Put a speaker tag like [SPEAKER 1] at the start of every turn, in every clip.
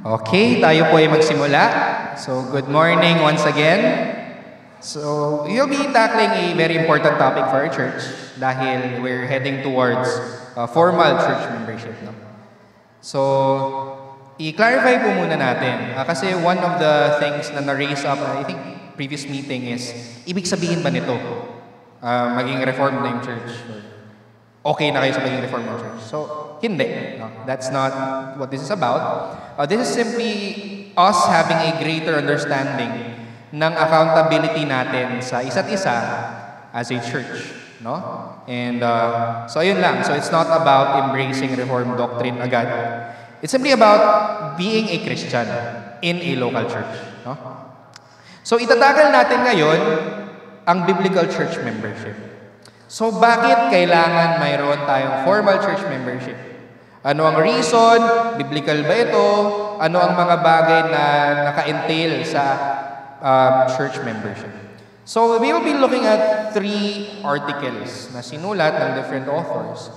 [SPEAKER 1] Okay, tayo po ay magsimula. So, good morning once again. So, we'll be tackling a very important topic for our church dahil we're heading towards formal church membership. No? So, i-clarify po muna natin. Kasi one of the things na na-raise up, I think, previous meeting is, ibig sabihin ba nito? Maging reformed na yung church? Okay na kayo sa maging reformed na church? So, hindi. No? That's not what this is about. This is simply us having a greater understanding ng accountability natin sa isa't isa as a church. No? And so, ayun lang. So, it's not about embracing Reformed doctrine agad. It's simply about being a Christian in a local church. No? So, itatagal natin ngayon ang biblical church membership. So, bakit kailangan mayroon tayong formal church membership? Ano ang reason? Biblical ba ito? Ano ang mga bagay na naka-entail sa church membership? So, we will be looking at 3 articles na sinulat ng different authors.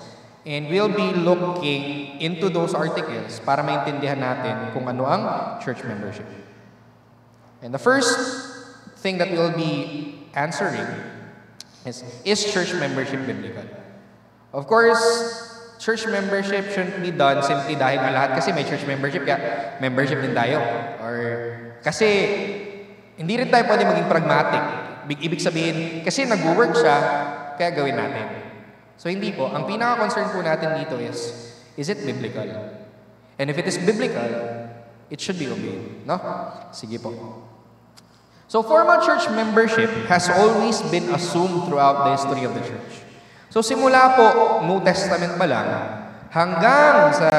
[SPEAKER 1] And we'll be looking into those articles para maintindihan natin kung ano ang church membership. And the first thing that we'll be answering is church membership biblical? Of course, church membership shouldn't be done simply dahil na lahat kasi may church membership, kaya membership din tayo. Or kasi hindi rin tayo pwede maging pragmatic. Ibig sabihin, kasi nag-work siya, kaya gawin natin. So hindi po. Ang pinaka-concern po natin dito is it biblical? And if it is biblical, it should be obeyed. No? Sige po. So formal church membership has always been assumed throughout the history of the church. So simula po, New Testament pa lang, hanggang sa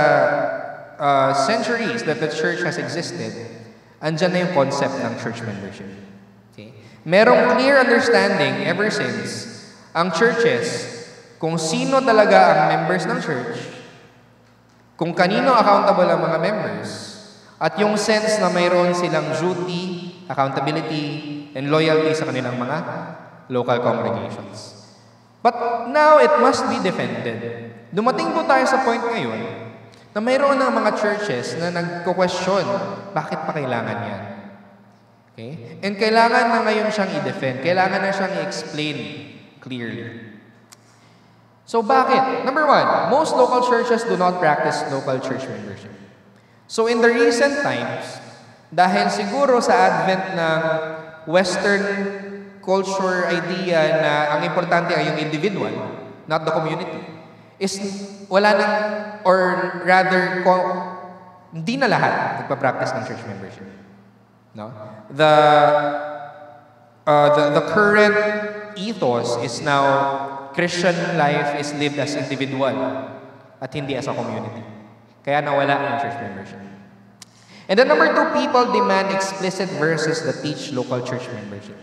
[SPEAKER 1] centuries that the church has existed, andyan na yung concept ng church membership. Okay? Merong clear understanding ever since ang churches, kung sino talaga ang members ng church, kung kanino accountable ang mga members, at yung sense na mayroon silang duty, accountability, and loyalty sa kanilang mga local congregations. But now, it must be defended. Dumating po tayo sa point ngayon na mayroon ng mga churches na nagko-question, bakit pa kailangan yan? Okay? And kailangan na ngayon siyang i-defend. Kailangan na siyang i-explain clearly. So, bakit? Number 1, most local churches do not practice local church membership. So, in the recent times, dahil siguro sa advent ng Western culture idea na ang importante ay yung individual, not the community, is wala nang, or rather, hindi na lahat nagpa-practice ng church membership. No? The current ethos is now Christian life is lived as individual at hindi as a community. Kaya nawala ang church membership. And then number 2, people demand explicit verses that teach local church membership.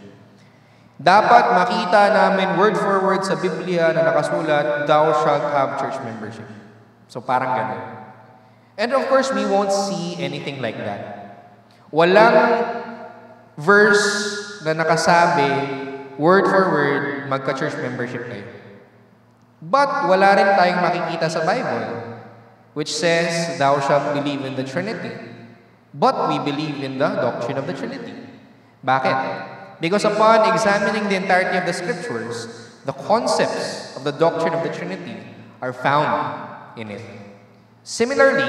[SPEAKER 1] Dapat makita namin word for word sa Biblia na nakasulat, thou shalt have church membership. So parang ganun. And of course, we won't see anything like that. Walang verse na nakasabi, word for word, magka-church membership kayo. But wala rin tayong makikita sa Bible, which says, thou shalt believe in the Trinity. But we believe in the doctrine of the Trinity. Bakit? Because upon examining the entirety of the Scriptures, the concepts of the doctrine of the Trinity are found in it. Similarly,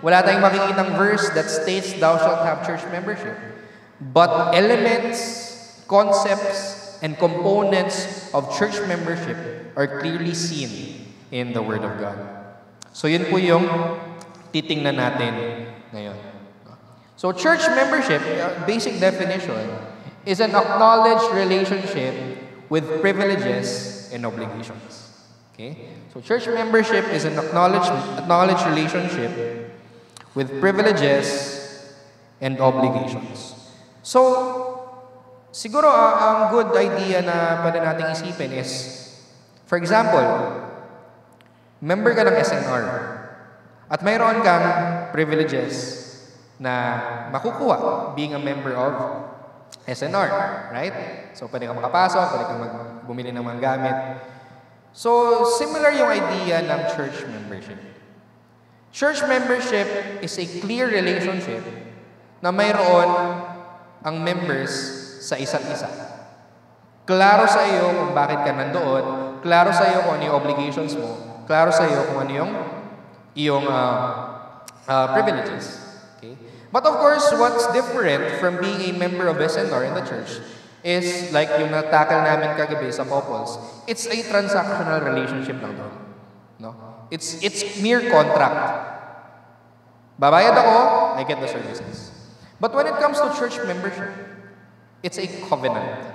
[SPEAKER 1] wala tayong makikitang verse that states, thou shalt have church membership. But elements, concepts, and components of church membership are clearly seen in the Word of God. So yun po yung titingnan natin ngayon. So church membership, basic definition, is an acknowledged relationship with privileges and obligations. Okay? So church membership is an acknowledged relationship with privileges and obligations. So, siguro ang good idea na pwede nating isipin is, for example, member ka ng SNR at mayroon kang privileges na makukuha being a member of SNR, right? So, pwede kang makapasok, pwede kang bumili ng mga gamit. So, similar yung idea ng church membership. Church membership is a clear relationship na mayroon ang members sa isa't isa. Klaro sa iyo kung bakit ka nandoon, klaro sa iyo kung ano yung obligations mo, klaro sa iyo kung ano yung iyong privileges. Okay? But of course, what's different from being a member of SNR in the church is like yung natakal namin kagabi sa couples, it's a transactional relationship lang doon. No? It's mere contract. Babayad ako, I get the services. But when it comes to church membership, it's a covenant.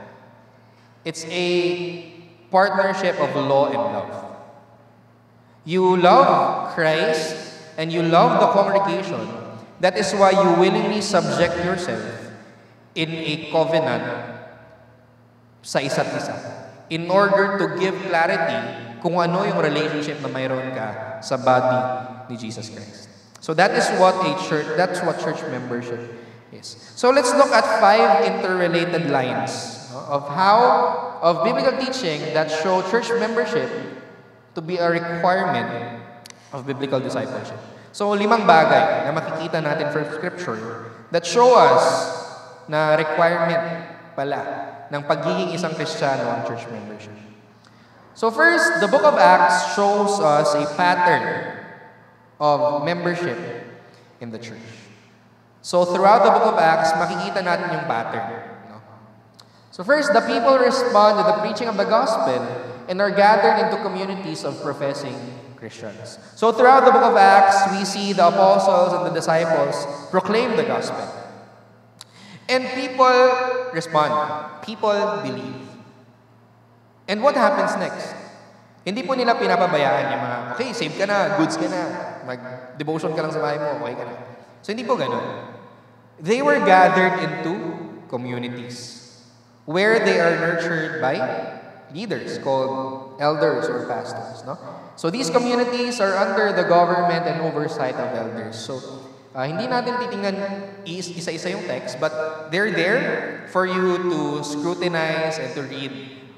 [SPEAKER 1] It's a partnership of law and love. You love Christ and you love the congregation. That is why you willingly subject yourself in a covenant sa isa't isa in order to give clarity kung ano yung relationship na mayroon ka sa body ni Jesus Christ. So that's what church membership is. So let's look at 5 interrelated lines of biblical teaching that show church membership to be a requirement of biblical discipleship. So 5 bagay na makikita natin from Scripture that show us na requirement pala ng pagiging isang Kristiyano ang church membership. So first, the book of Acts shows us a pattern of membership in the church. So throughout the book of Acts, makikita natin yung pattern. No? So first, the people respond to the preaching of the gospel and are gathered into communities of professing Christians. So throughout the book of Acts, we see the apostles and the disciples proclaim the gospel. And people respond. People believe. And what happens next? Hindi po nila pinapabayaan yung mga, okay, save ka na, goods ka na, mag-devotion ka lang sa bahay mo, okay ka na. So hindi po ganun. They were gathered into communities where they are nurtured by leaders called elders or pastors. No? So these communities are under the government and oversight of elders. So hindi natin titingnan isa-isa yung text, but they're there for you to scrutinize and to read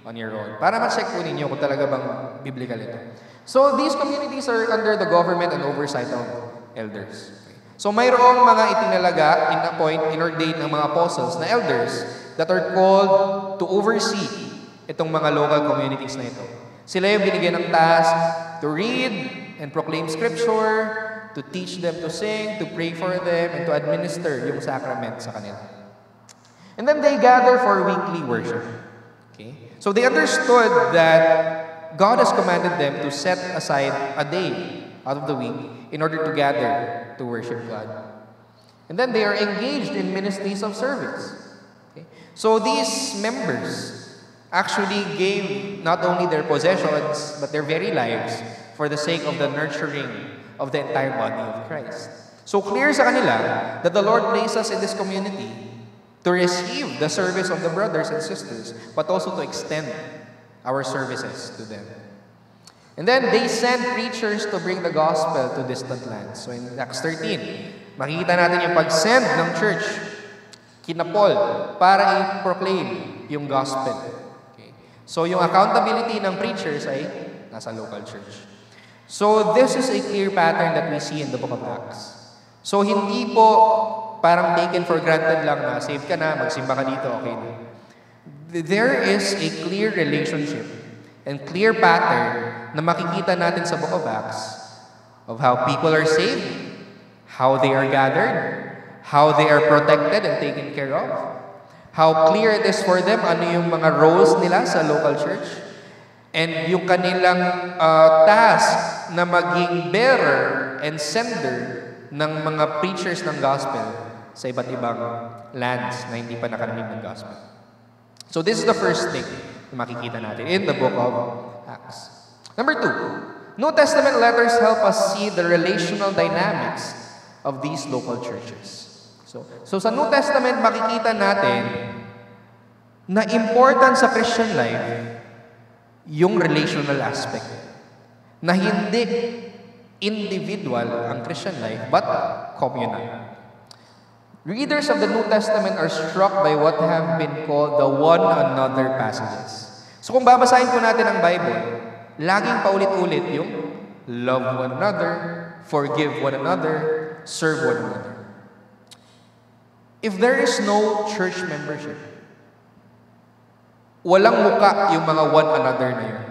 [SPEAKER 1] on your own. Para ma-check po ninyo kung talaga bang biblical ito. So these communities are under the government and oversight of elders. Okay. So mayroong mga itinalaga, in-ordain ng mga apostles na elders that are called to oversee itong mga local communities na ito. Sila yung binigyan ng task to read and proclaim scripture, to teach them to sing, to pray for them, and to administer yung sacrament sa kanila. And then they gather for weekly worship. Okay? So they understood that God has commanded them to set aside a day out of the week in order to gather to worship God. And then they are engaged in ministries of service. Okay? So these members actually gave not only their possessions, but their very lives for the sake of the nurturing of the entire body of Christ. So clear sa kanila that the Lord placed us in this community to receive the service of the brothers and sisters, but also to extend our services to them. And then they sent preachers to bring the gospel to distant lands. So in Acts 13, makikita natin yung pag-send ng church kina Paul para i-proclaim yung gospel. Okay. So yung accountability ng preachers ay nasa local church. So this is a clear pattern that we see in the book of Acts. So hindi po parang taken for granted lang na save ka na, magsimba ka dito, okay na. There is a clear relationship and clear pattern na makikita natin sa book of Acts of how people are saved, how they are gathered, how they are protected and taken care of, how clear it is for them ano yung mga roles nila sa local church, and yung kanilang task na maging bearer and sender ng mga preachers ng gospel sa iba't ibang lands na hindi pa nakarinig ng gospel. So this is the first thing na makikita natin in the book of Acts. Number 2, New Testament letters help us see the relational dynamics of these local churches. So sa New Testament, makikita natin na important sa Christian life yung relational aspect. Na hindi individual ang Christian life, but communal. Readers of the New Testament are struck by what have been called the one another passages. So kung babasahin po natin ang Bible, laging paulit-ulit yung love one another, forgive one another, serve one another. If there is no church membership, walang muka yung mga one another na yun.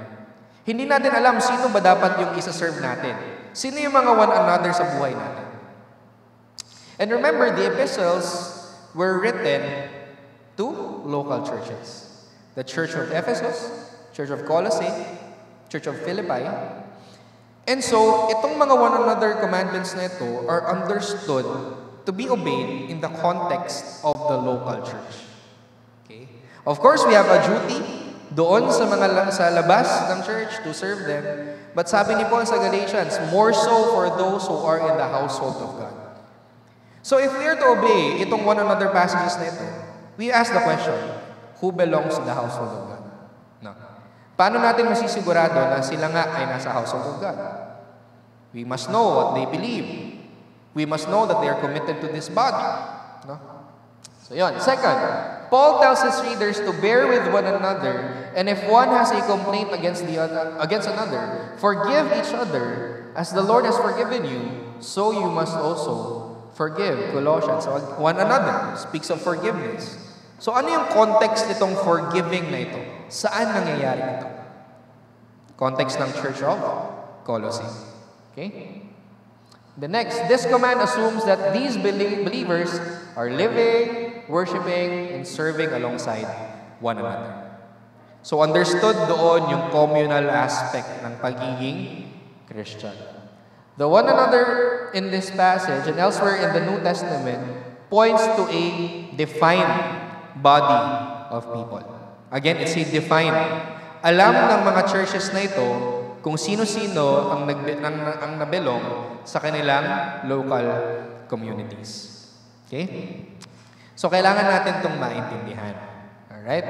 [SPEAKER 1] Hindi natin alam sino ba dapat yung isa-serve natin. Sino yung mga one another sa buhay natin. And remember, the epistles were written to local churches. The Church of Ephesus, Church of Colossae, Church of Philippi. And so, itong mga one another commandments na ito are understood to be obeyed in the context of the local church. Okay? Of course, we have a duty doon sa labas ng church to serve them. But sabi ni Paul sa Galatians, more so for those who are in the household of God. So if we are to obey itong one another passages na ito, we ask the question, who belongs to the household of God? No. Paano natin masisigurado na sila nga ay nasa household of God? We must know what they believe. We must know that they are committed to this body. No? So yun. Second, Paul tells his readers to bear with one another, and if one has a complaint against another, forgive each other, as the Lord has forgiven you, so you must also forgive. Colossians. So, one another speaks of forgiveness. So ano yung context nitong forgiving na ito? Saan nangyayari ito? Context ng Church of Colossae. Okay? The next, this command assumes that these believers are living, worshiping, and serving alongside one another. So understood doon yung communal aspect ng pagiging Christian. The one another in this passage and elsewhere in the New Testament points to a defined body of people. Again, it's a defined. Alam ng mga churches na ito kung sino-sino ang nabelong sa kanilang local communities. Okay? So, kailangan natin itong maintindihan. Alright?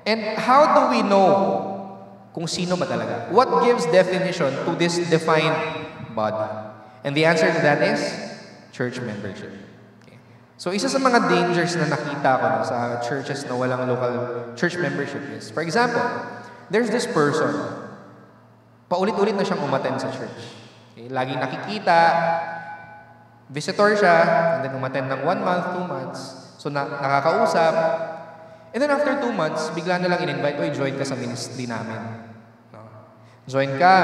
[SPEAKER 1] And how do we know kung sino ba talaga? What gives definition to this defined body? And the answer to that is church membership. Okay. So, isa sa mga dangers na nakita ko sa churches na walang local church membership is, for example, there's this person, paulit-ulit na siyang umattend sa church. Okay. Laging nakikita, visitor siya, and then umattend ng 1 month, 2 months. So, nakakausap. And then after 2 months, bigla na lang in-invite, oy, join ka sa ministry namin. No? Join ka,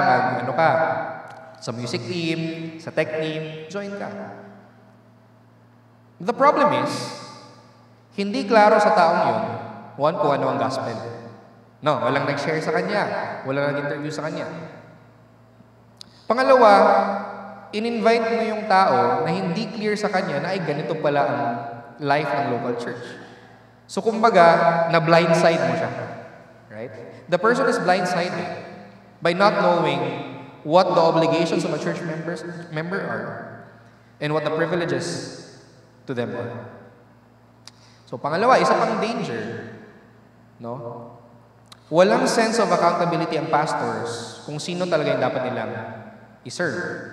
[SPEAKER 1] sa music team, sa tech team, join ka. The problem is, hindi klaro sa taong yun, one, kung ano ang gospel. No, walang nag-share sa kanya, walang nag-interview sa kanya. Pangalawa, in-invite mo yung tao na hindi clear sa kanya na ay ganito pala ang life ng local church. So kumbaga, na-blindside mo siya. Right? The person is blindsided by not knowing what the obligations of a church member are and what the privileges to them are. So pangalawa, isa pang danger, no? Walang sense of accountability ang pastors kung sino talaga yung dapat nilang i-serve.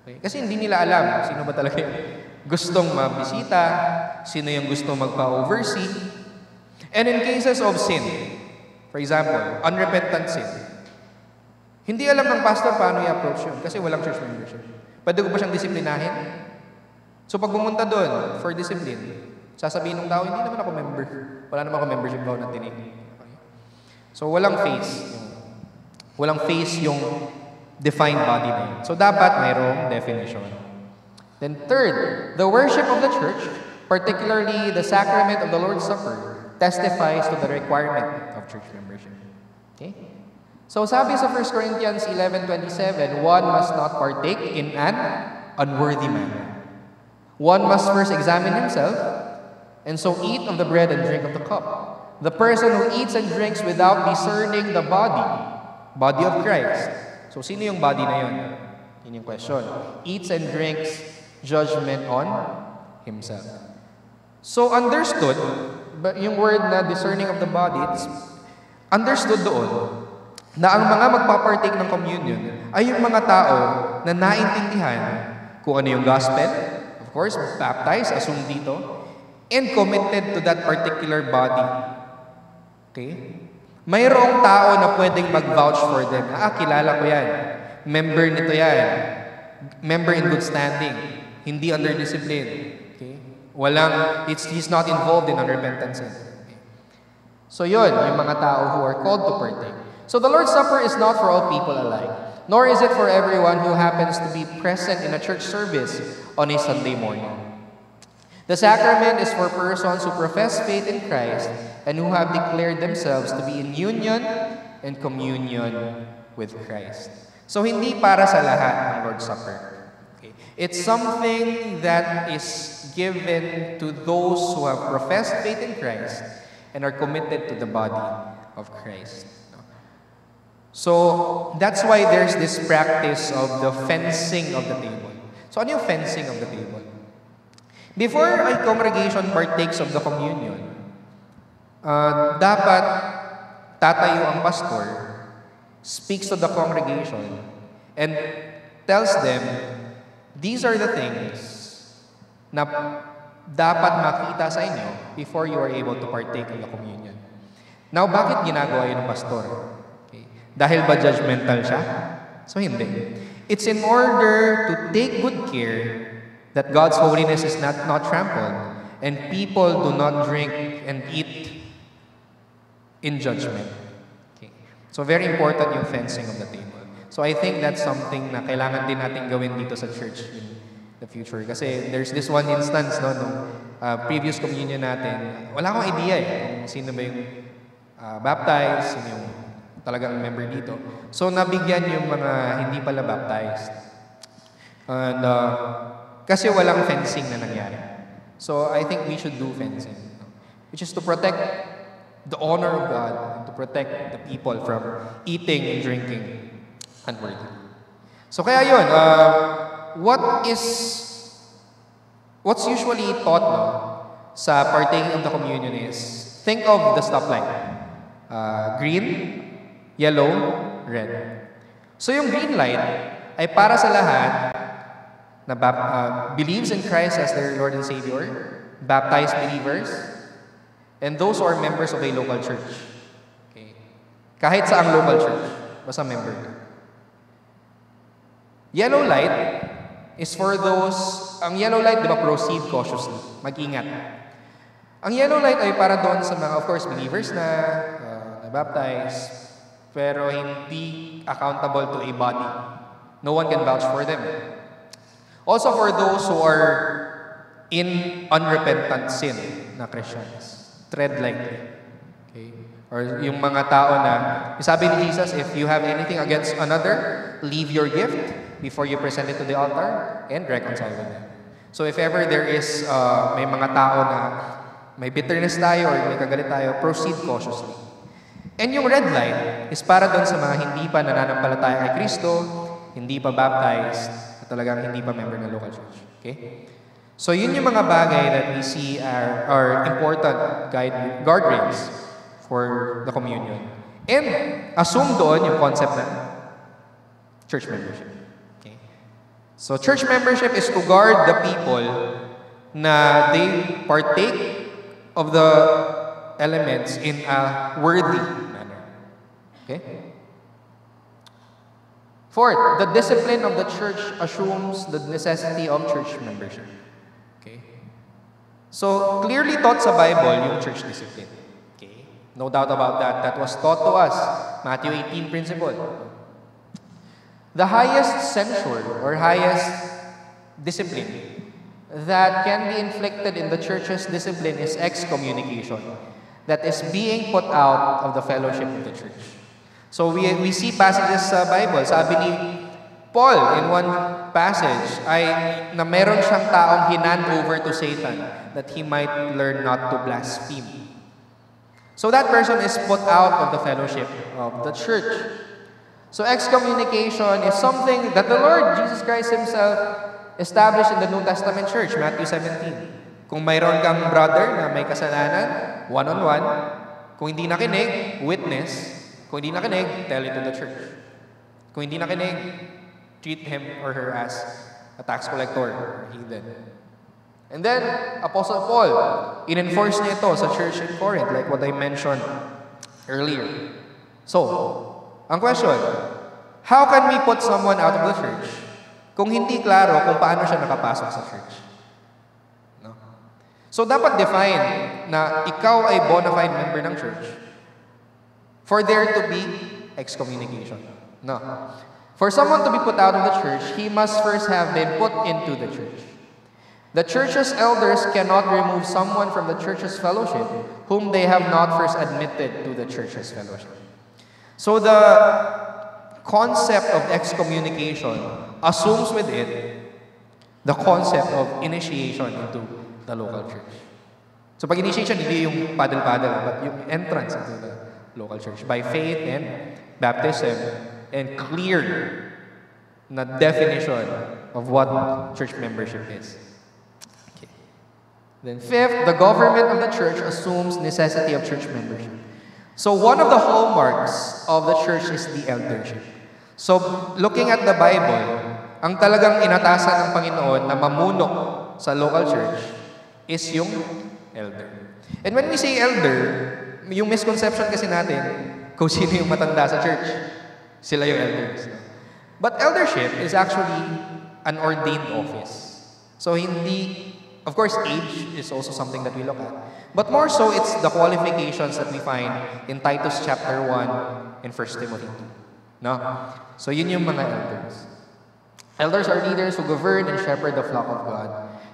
[SPEAKER 1] Okay? Kasi hindi nila alam sino ba talaga yung gustong mabisita, sino yung gustong magpa-oversee. And in cases of sin, for example, unrepentant sin, hindi alam ng pastor paano i-approach yun kasi walang church membership. Pwede ko ba siyang disiplinahin? So pag pumunta doon for discipline, sasabihin ng tao, hindi naman ako member. Wala naman ako membership daw na tinig. Okay. So walang face. Walang face yung defined body na yun. So dapat mayroong definition. Then third, the worship of the church, particularly the sacrament of the Lord's Supper, testifies to the requirement of church membership. Okay? So sabi sa 1 Corinthians 11:27, one must not partake in an unworthy manner. One must first examine himself, and so eat of the bread and drink of the cup. The person who eats and drinks without discerning the body of Christ. So sino yung body na yun? Yun yung question. Eats and drinks judgment on himself. So understood, but yung word na discerning of the body, it's understood doon na ang mga magpapartake ng communion ay yung mga tao na naintindihan kung ano yung gospel, of course, baptized, assume dito, and committed to that particular body. Okay? Mayroong tao na pwedeng mag-vouch for them. Kilala ko yan. Member nito yan. member in good standing, hindi under discipline. Okay? He's not involved in unrepentant sin. Okay? So yun, yung mga tao who are called to partake. So the Lord's Supper is not for all people alike, nor is it for everyone who happens to be present in a church service on a Sunday morning. The sacrament is for persons who profess faith in Christ and who have declared themselves to be in union and communion with Christ. So hindi para sa lahat ang Lord's Supper. Okay. It's something that is given to those who have professed faith in Christ and are committed to the body of Christ. So that's why there's this practice of the fencing of the table. So ano yung fencing of the table? Before a congregation partakes of the communion, dapat tatayo ang pastor, speaks to the congregation, and tells them, these are the things na dapat makita sa inyo before you are able to partake in the communion. Now, bakit ginagawa yun ng pastor? Okay. Dahil ba judgmental siya? So, hindi. It's in order to take good care that God's holiness is not trampled and people do not drink and eat in judgment. Okay. So, very important yung fencing of the table. So, I think that's something na kailangan din natin gawin dito sa church in the future. Kasi there's this one instance, no, nung previous communion natin, wala akong idea kung sino ba yung baptized, sino yung talagang member dito. So, nabigyan yung mga hindi pala baptized. And, kasi walang fencing na nangyari. So, I think we should do fencing, which is to protect the honor of God and to protect the people from eating and drinking unworthily. So, kaya yun, what's usually taught sa partaking of the communion is, think of the stoplight. Green, yellow, red. So, yung green light ay para sa lahat na believes in Christ as their Lord and Savior, baptized believers, and those who are members of a local church. Okay. Kahit sa ang local church, basta member. Yellow light is for those, ang yellow light, di ba, proceed cautiously, mag-ingat. Ang yellow light ay para doon sa mga, of course, believers na baptized, pero hindi accountable to a body. No one can vouch for them. Also for those who are in unrepentant sin na Christians. Tread lightly. Okay? Or yung mga tao na, sabi ni Jesus, if you have anything against another, leave your gift before you present it to the altar and reconcile with them. So if ever there is, may mga tao na may bitterness tayo or may kagalit tayo, proceed cautiously. And yung red light is para doon sa mga hindi pa nananampalataya kay Kristo, hindi pa baptized, talagang hindi pa member ng local church. Okay? So, yun yung mga bagay that we see are important guardrails for the communion. And assume doon yung concept na church membership. Okay? So, church membership is to guard the people na they partake of the elements in a worthy manner. Okay? Fourth, the discipline of the church assumes the necessity of church membership. Okay? So, clearly taught sa Bible yung church discipline. Okay? No doubt about that. That was taught to us. Matthew 18 principle. The highest censure or highest discipline that can be inflicted in the church's discipline is excommunication. That is being put out of the fellowship of the church. So we see passages sa Bible. Sabi ni Paul in one passage ay na meron siyang taong hinand over to Satan that he might learn not to blaspheme. So that person is put out of the fellowship of the church. So excommunication is something that the Lord Jesus Christ Himself established in the New Testament church, Matthew 17. Kung mayroon kang brother na may kasalanan, one-on-one, kung hindi nakinig, witness. Kung hindi nakinig, tell it to the church. Kung hindi nakinig, treat him or her as a tax collector or heathen. And then, Apostle Paul, in-enforce niya ito sa church in Corinth, like what I mentioned earlier. So, ang question, how can we put someone out of the church kung hindi klaro kung paano siya nakapasok sa church. No? So, dapat define na ikaw ay bona fide member ng church for there to be excommunication. No. For someone to be put out of the church, he must first have been put into the church. The church's elders cannot remove someone from the church's fellowship whom they have not first admitted to the church's fellowship. So the concept of excommunication assumes with it the concept of initiation into the local church. So pag initiation, hindi yung paddle-paddle, but yung entrance into the local church by faith and baptism and clear na definition of what church membership is. Okay. Then fifth, the government of the church assumes necessity of church membership. So one of the hallmarks of the church is the eldership. So looking at the Bible, ang talagang inatasan ng Panginoon na mamuno sa local church is yung elder. And when we say elder, yung misconception kasi natin, kung sino yung matanda sa church, sila yung elders. But eldership is actually an ordained office. So hindi, of course, age is also something that we look at. But more so, it's the qualifications that we find in Titus chapter 1 and 1 Timothy 2. No? So yun yung mga elders. Elders are leaders who govern and shepherd the flock of God.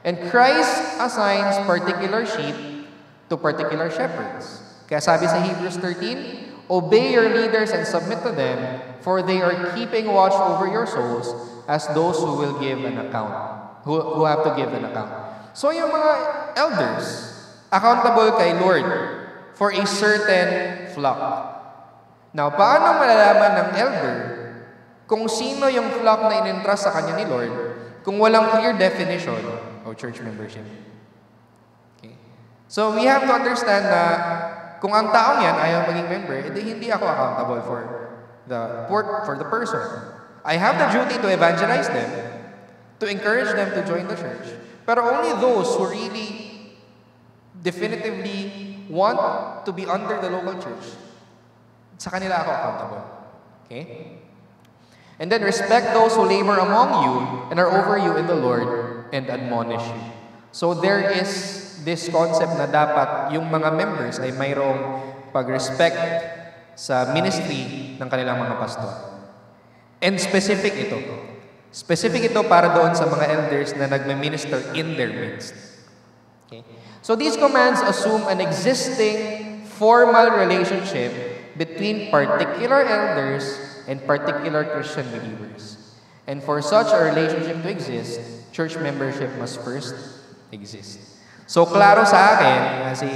[SPEAKER 1] And Christ assigns particular sheep to particular shepherds. Kaya sabi sa Hebrews 13, obey your leaders and submit to them, for they are keeping watch over your souls as those who will give an account, who have to give an account. So yung mga elders, accountable kay Lord for a certain flock. Now, paano malalaman ng elder kung sino yung flock na in-entrust sa kanya ni Lord kung walang clear definition of church membership? Okay. So, we have to understand na kung ang taong yan ayaw maging member, edi hindi ako accountable for the person. I have the duty to evangelize them, to encourage them to join the church, pero only those who really definitively want to be under the local church, sa kanila ako accountable. Okay? And then respect those who labor among you and are over you in the Lord and admonish you. So there is this concept na dapat yung mga members ay mayroong pag-respect sa ministry ng kanilang mga pastor. And specific ito. Specific ito para doon sa mga elders na nagme-minister in their midst. Okay? So these commands assume an existing formal relationship between particular elders and particular Christian believers. And for such a relationship to exist, church membership must first exist. So klaro sa akin as a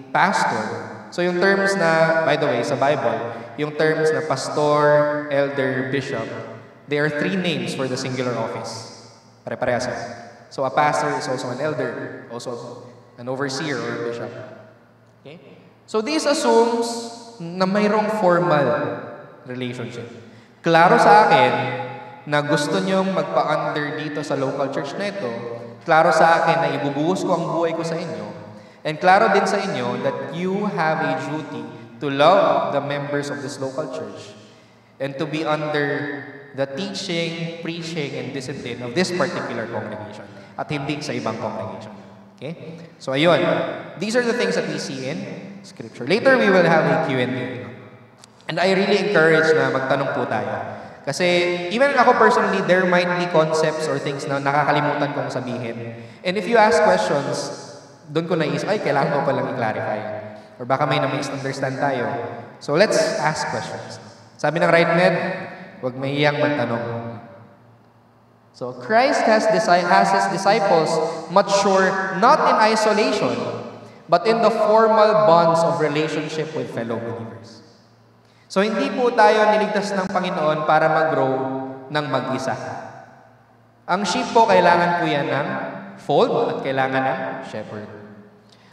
[SPEAKER 1] pastor, so yung terms na, by the way, sa Bible, yung terms na pastor, elder, bishop, they are three names for the singular office. Pare-parehas. So a pastor is also an elder, also an overseer or a bishop. Okay? So this assumes na mayroong formal relationship. Klaro sa akin na gusto nyong magpa-under dito sa local church na ito. Klaro sa akin na ibubuhos ko ang buhay ko sa inyo. And klaro din sa inyo that you have a duty to love the members of this local church and to be under the teaching, preaching, and discipline of this particular congregation at hindi sa ibang congregation. Okay? So ayun, these are the things that we see in Scripture. Later, we will have a Q&A. And I really encourage na magtanong po tayo. Kasi even ako personally, there might be concepts or things na nakakalimutan kong sabihin. And if you ask questions, doon ko naisip, ay, kailangan ko palang i-clarify. Or baka may na-misunderstand tayo. So let's ask questions. Sabi ng Right Med, huwag mahiyang magtanong. So Christ has His disciples mature not in isolation, but in the formal bonds of relationship with fellow believers. So hindi po tayo niligtas ng Panginoon para mag-grow ng mag-isa. Ang sheep po kailangan po yan ng fold at kailangan ng shepherd.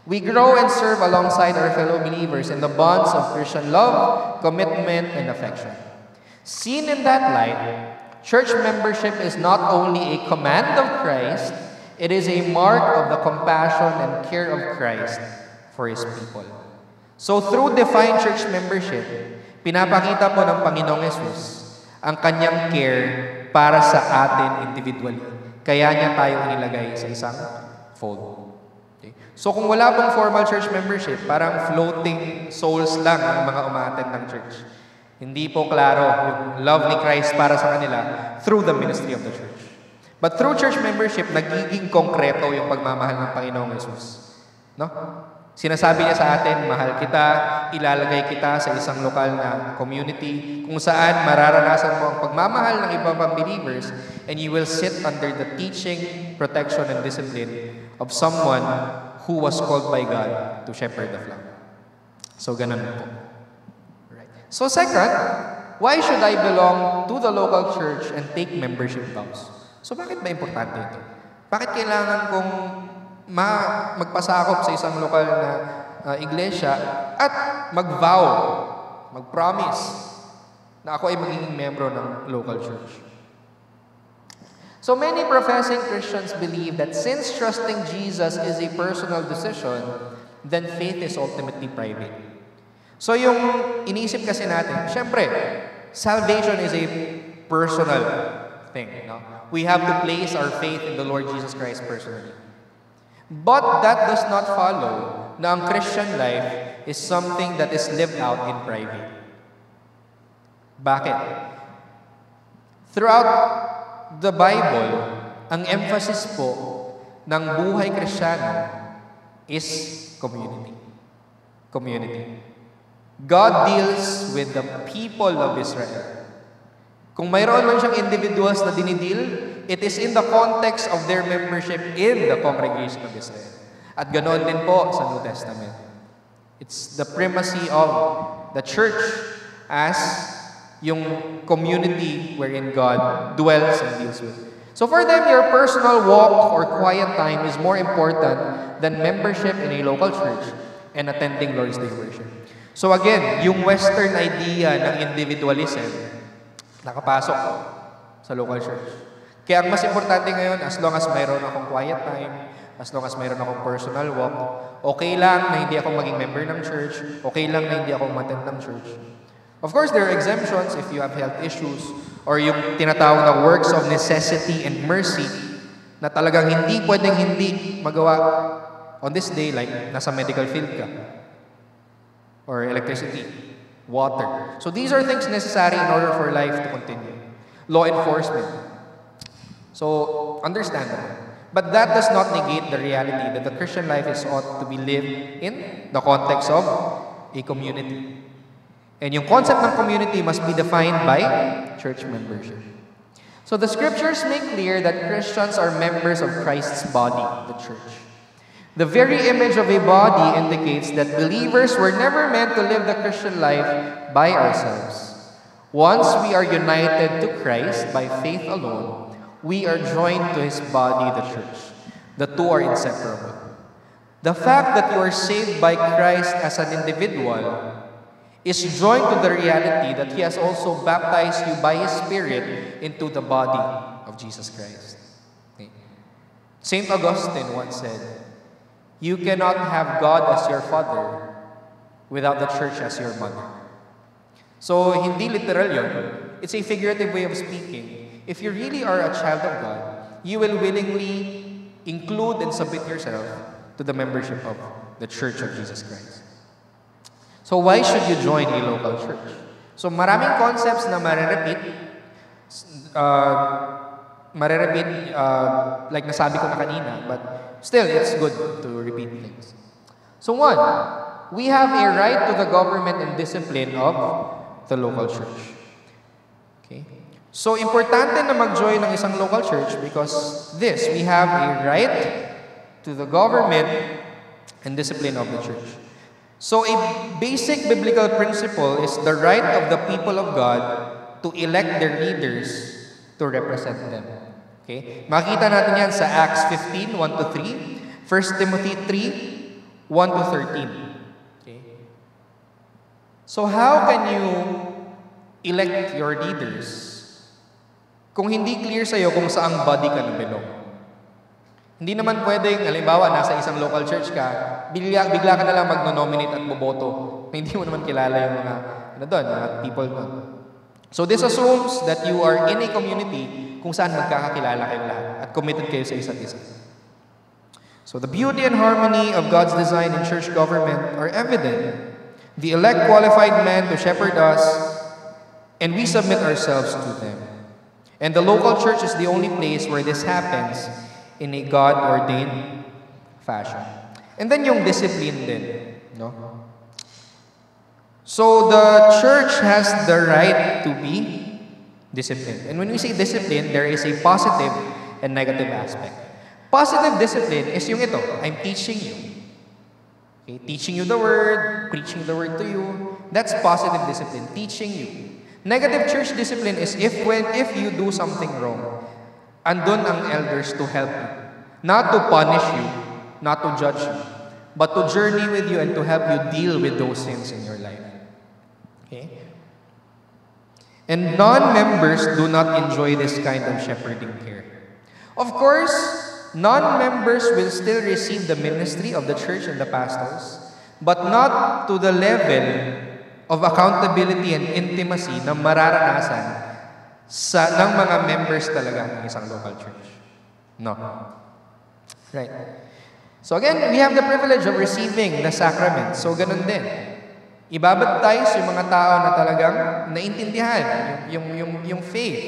[SPEAKER 1] We grow and serve alongside our fellow believers in the bonds of Christian love, commitment, and affection. Seen in that light, church membership is not only a command of Christ, it is a mark of the compassion and care of Christ for His people. So through defined church membership, pinapakita po ng Panginoong Yesus ang kanyang care para sa atin individually. Kaya niya tayo inilagay sa isang fold. Okay? So kung wala pong formal church membership, parang floating souls lang ang mga umaattend ng church. Hindi po klaro yung love ni Christ para sa kanila through the ministry of the church. But through church membership, nagiging konkreto yung pagmamahal ng Panginoong Yesus. No? Sinasabi niya sa atin, mahal kita, ilalagay kita sa isang lokal na community kung saan mararanasan mo ang pagmamahal ng ibang pang believers and you will sit under the teaching, protection, and discipline of someone who was called by God to shepherd the flock. So, ganun po. Right. So, second, why should I belong to the local church and take membership vows? So, bakit ba importante ito? Bakit kailangan kong magpasakop sa isang lokal na iglesia at mag-vow, mag-promise na ako ay magiging membro ng local church? So many professing Christians believe that since trusting Jesus is a personal decision, then faith is ultimately private. So yung iniisip kasi natin, syempre, salvation is a personal thing. No? We have to place our faith in the Lord Jesus Christ personally. But that does not follow na ang Christian life is something that is lived out in private. Bakit? Throughout the Bible, ang emphasis po ng buhay Kristiyano is community. Community. God deals with the people of Israel. Kung mayroon man siyang individuals na dinidil, it is in the context of their membership in the congregation of Israel. At ganoon din po sa New Testament. It's the primacy of the church as yung community wherein God dwells and deals with. So for them, your personal walk or quiet time is more important than membership in a local church and attending Lord's Day worship. So again, yung Western idea ng individualism, nakapasok sa local church. Kaya ang mas importante ngayon, as long as mayroon akong quiet time, as long as mayroon akong personal walk, okay lang na hindi ako maging member ng church, okay lang na hindi ako umattend ng church. Of course, there are exemptions if you have health issues or yung tinatawag na works of necessity and mercy na talagang hindi pwedeng hindi magawa on this day, like nasa medical field ka or electricity, water. So these are things necessary in order for life to continue. Law enforcement. So, understandable. But that does not negate the reality that the Christian life is ought to be lived in the context of a community. And yung concept ng community must be defined by church membership. So the scriptures make clear that Christians are members of Christ's body, the church. The very image of a body indicates that believers were never meant to live the Christian life by ourselves. Once we are united to Christ by faith alone, we are joined to His body, the church. The two are inseparable. The fact that you are saved by Christ as an individual is joined to the reality that He has also baptized you by His Spirit into the body of Jesus Christ. Okay. St. Augustine once said, "You cannot have God as your father without the church as your mother." So, hindi literal yun. It's a figurative way of speaking. If you really are a child of God, you will willingly include and submit yourself to the membership of the Church of Jesus Christ. So, why should you join a local church? So, maraming concepts na marirepeat, like nasabi ko na kanina, but still, it's good to repeat things. So, one, we have a right to the government and discipline of the local church. Okay? So, importante na mag-join ng isang local church because we have a right to the government and discipline of the church. So, a basic biblical principle is the right of the people of God to elect their leaders to represent them. Okay? Makita natin yan sa Acts 15, 1-3, 1 Timothy 3, 1-13. Okay? So, how can you elect your leaders kung hindi clear sa'yo kung saang body ka na belong? Hindi naman pwedeng, halimbawa, nasa isang local church ka, bigla ka na lang magno-nominate at boboto. Hindi mo naman kilala yung mga, mga people doon. So this assumes that you are in a community kung saan magkakakilala kayong lahat at committed kayo sa isa't isa. So the beauty and harmony of God's design in church government are evident. The elect qualified men to shepherd us, and we submit ourselves to them. And the local church is the only place where this happens in a God-ordained fashion. And then yung discipline din, no? So the church has the right to be disciplined. And when we say discipline, there is a positive and negative aspect. Positive discipline is yung ito, I'm teaching you. Okay, teaching you the word, preaching the word to you. That's positive discipline, teaching you. Negative church discipline is if you do something wrong, andun ang elders to help you. Not to punish you, not to judge you, but to journey with you and to help you deal with those sins in your life. Okay? And non-members do not enjoy this kind of shepherding care. Of course, non-members will still receive the ministry of the church and the pastors, but not to the level of accountability and intimacy na mararanasan ng mga members talaga ng isang local church. No. Right. So again, we have the privilege of receiving the sacrament. So ganun din. Ibabaptize yung mga tao na talagang naintindihan yung faith,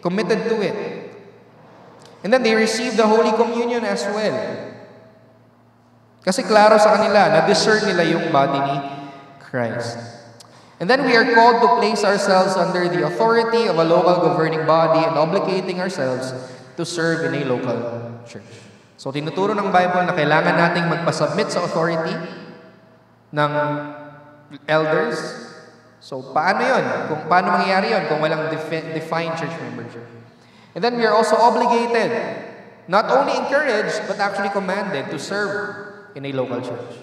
[SPEAKER 1] committed to it. And then they receive the Holy Communion as well. Kasi klaro sa kanila, na-discern nila yung body ni Christ. And then we are called to place ourselves under the authority of a local governing body and obligating ourselves to serve in a local church. So tinuturo ng Bible na kailangan nating magpasubmit sa authority ng elders. So paano yun? Kung paano mangyayari yun kung walang defined church membership? And then we are also obligated, not only encouraged, but actually commanded to serve in a local church.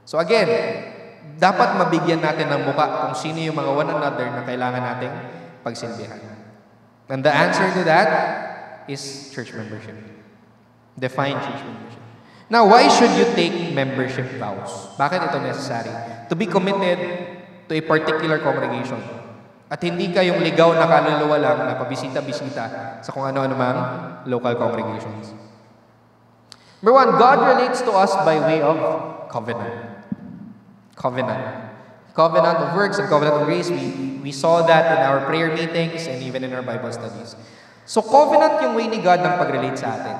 [SPEAKER 1] So again, dapat mabigyan natin ng muka kung sino yung mga one another na kailangan nating pagsilbihan. And the answer to that is church membership. Define church membership. Now, why should you take membership vows? Bakit ito necessary? To be committed to a particular congregation. At hindi ka yung ligaw na kaluluwa lang na pabisita-bisita sa kung ano-ano mang local congregations. Number one, God relates to us by way of covenant. Covenant. Covenant of works and covenant of grace. We saw that in our prayer meetings and even in our Bible studies. So covenant yung way ni God ng pag-relate sa atin.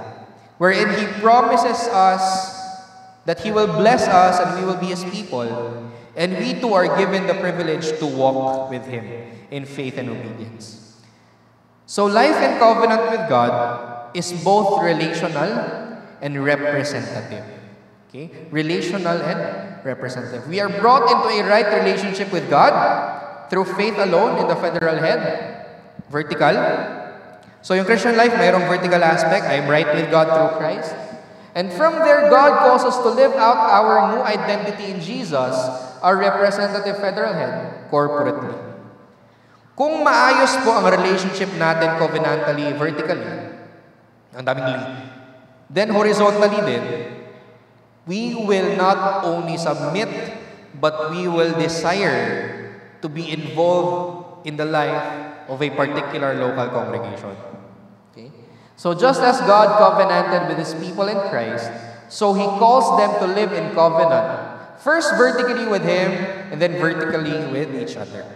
[SPEAKER 1] Wherein He promises us that He will bless us and we will be His people. And we too are given the privilege to walk with Him in faith and obedience. So life in covenant with God is both relational and representative. Okay? Relational and representative. We are brought into a right relationship with God through faith alone in the federal head, vertical. So yung Christian life, mayroong vertical aspect. I am right with God through Christ. And from there, God calls us to live out our new identity in Jesus, our representative federal head, corporately. Kung maayos po ang relationship natin covenantally, vertically, ang daming lead, then horizontally din, we will not only submit, but we will desire to be involved in the life of a particular local congregation. Okay? So just as God covenanted with His people in Christ, so He calls them to live in covenant. First vertically with Him, and then vertically with each other.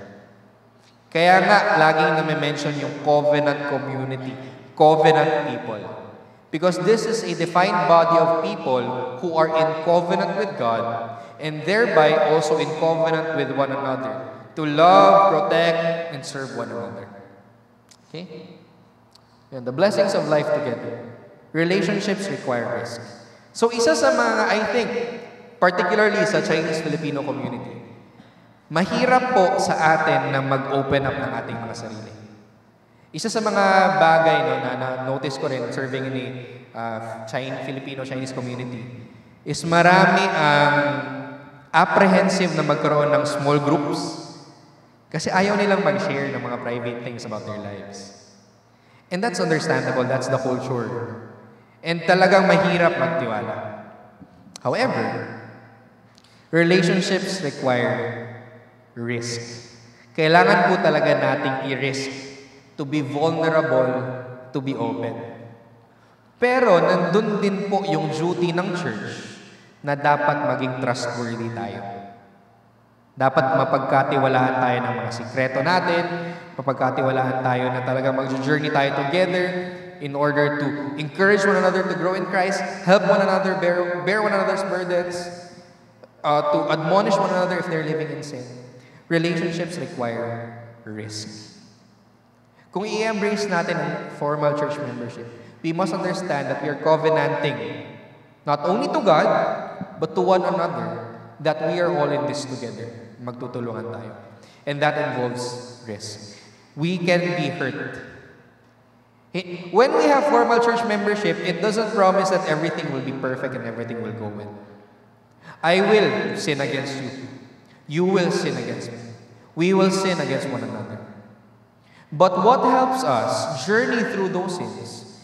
[SPEAKER 1] Kaya nga, laging nami-mention yung covenant community, covenant people. Because this is a defined body of people who are in covenant with God, and thereby also in covenant with one another, to love, protect, and serve one another. Okay? And the blessings of life together. Relationships require risk. So isa sa mga, I think, particularly sa Chinese-Filipino community, mahirap po sa atin na mag-open up ng ating mga sarili. Isa sa mga bagay na notice ko rin serving in a Filipino-Chinese community is marami ang apprehensive na magkaroon ng small groups kasi ayaw nilang mag-share ng mga private things about their lives. And that's understandable. That's the culture. And talagang mahirap magtiwala. However, relationships require risk. Kailangan po talaga nating i-risk to be vulnerable, to be open. Pero nandun din po yung duty ng church na dapat maging trustworthy tayo. Dapat mapagkatiwalaan tayo ng mga sikreto natin, mapagkatiwalaan tayo na talaga mag-journey tayo together in order to encourage one another to grow in Christ, help one another, bear one another's burdens, to admonish one another if they're living in sin. Relationships require risk. Kung i-embrace natin ang formal church membership, we must understand that we are covenanting not only to God, but to one another, that we are all in this together. Magtutulungan tayo. And that involves risk. We can be hurt. When we have formal church membership, it doesn't promise that everything will be perfect and everything will go well. I will sin against you. You will sin against me. We will sin against one another. But what helps us journey through those sins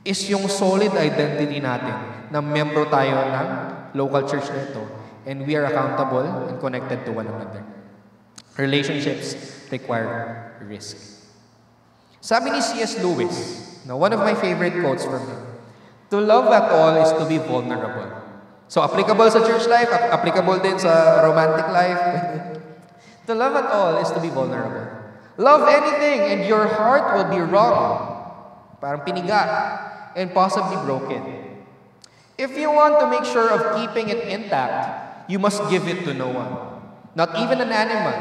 [SPEAKER 1] is yung solid identity natin na membro tayo ng local church na ito, and we are accountable and connected to one another. Relationships require risk. Sabi ni C.S. Lewis, one of my favorite quotes from him, to love at all is to be vulnerable. So applicable sa church life, applicable din sa romantic life. To love at all is to be vulnerable. Love anything and your heart will be wrong. Parang piniga and possibly broken. If you want to make sure of keeping it intact, you must give it to no one. Not even an animal.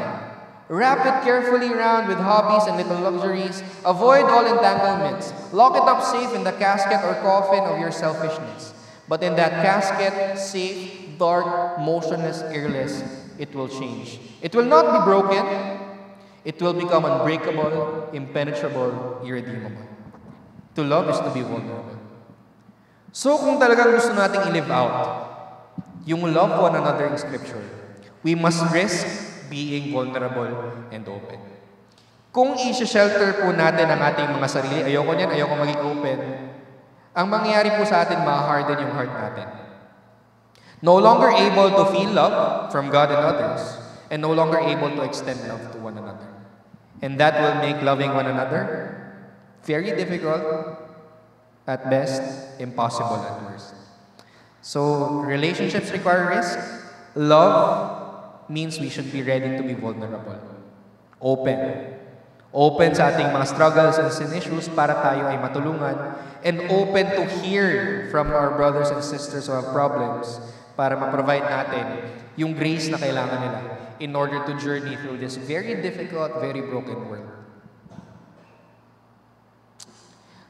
[SPEAKER 1] Wrap it carefully around with hobbies and little luxuries. Avoid all entanglements. Lock it up safe in the casket or coffin of your selfishness. But in that casket, safe, dark, motionless, airless, it will change. It will not be broken. It will become unbreakable, impenetrable, irredeemable. To love is to be vulnerable. So kung talagang gusto nating i-live out yung love one another in Scripture, we must risk being vulnerable and open. Kung i-shelter po natin ang ating mga sarili, ayoko niyan, ayoko maging open, ang mangyayari po sa atin, ma-harden yung heart natin. No longer able to feel love from God and others, and no longer able to extend love to one another. And that will make loving one another very difficult, at best, impossible at worst. So, relationships require risk. Love means we should be ready to be vulnerable. Open. Open sa ating mga struggles and sin issues para tayo ay matulungan, and open to hear from our brothers and sisters who have problems para ma-provide natin yung grace na kailangan nila in order to journey through this very difficult, very broken world.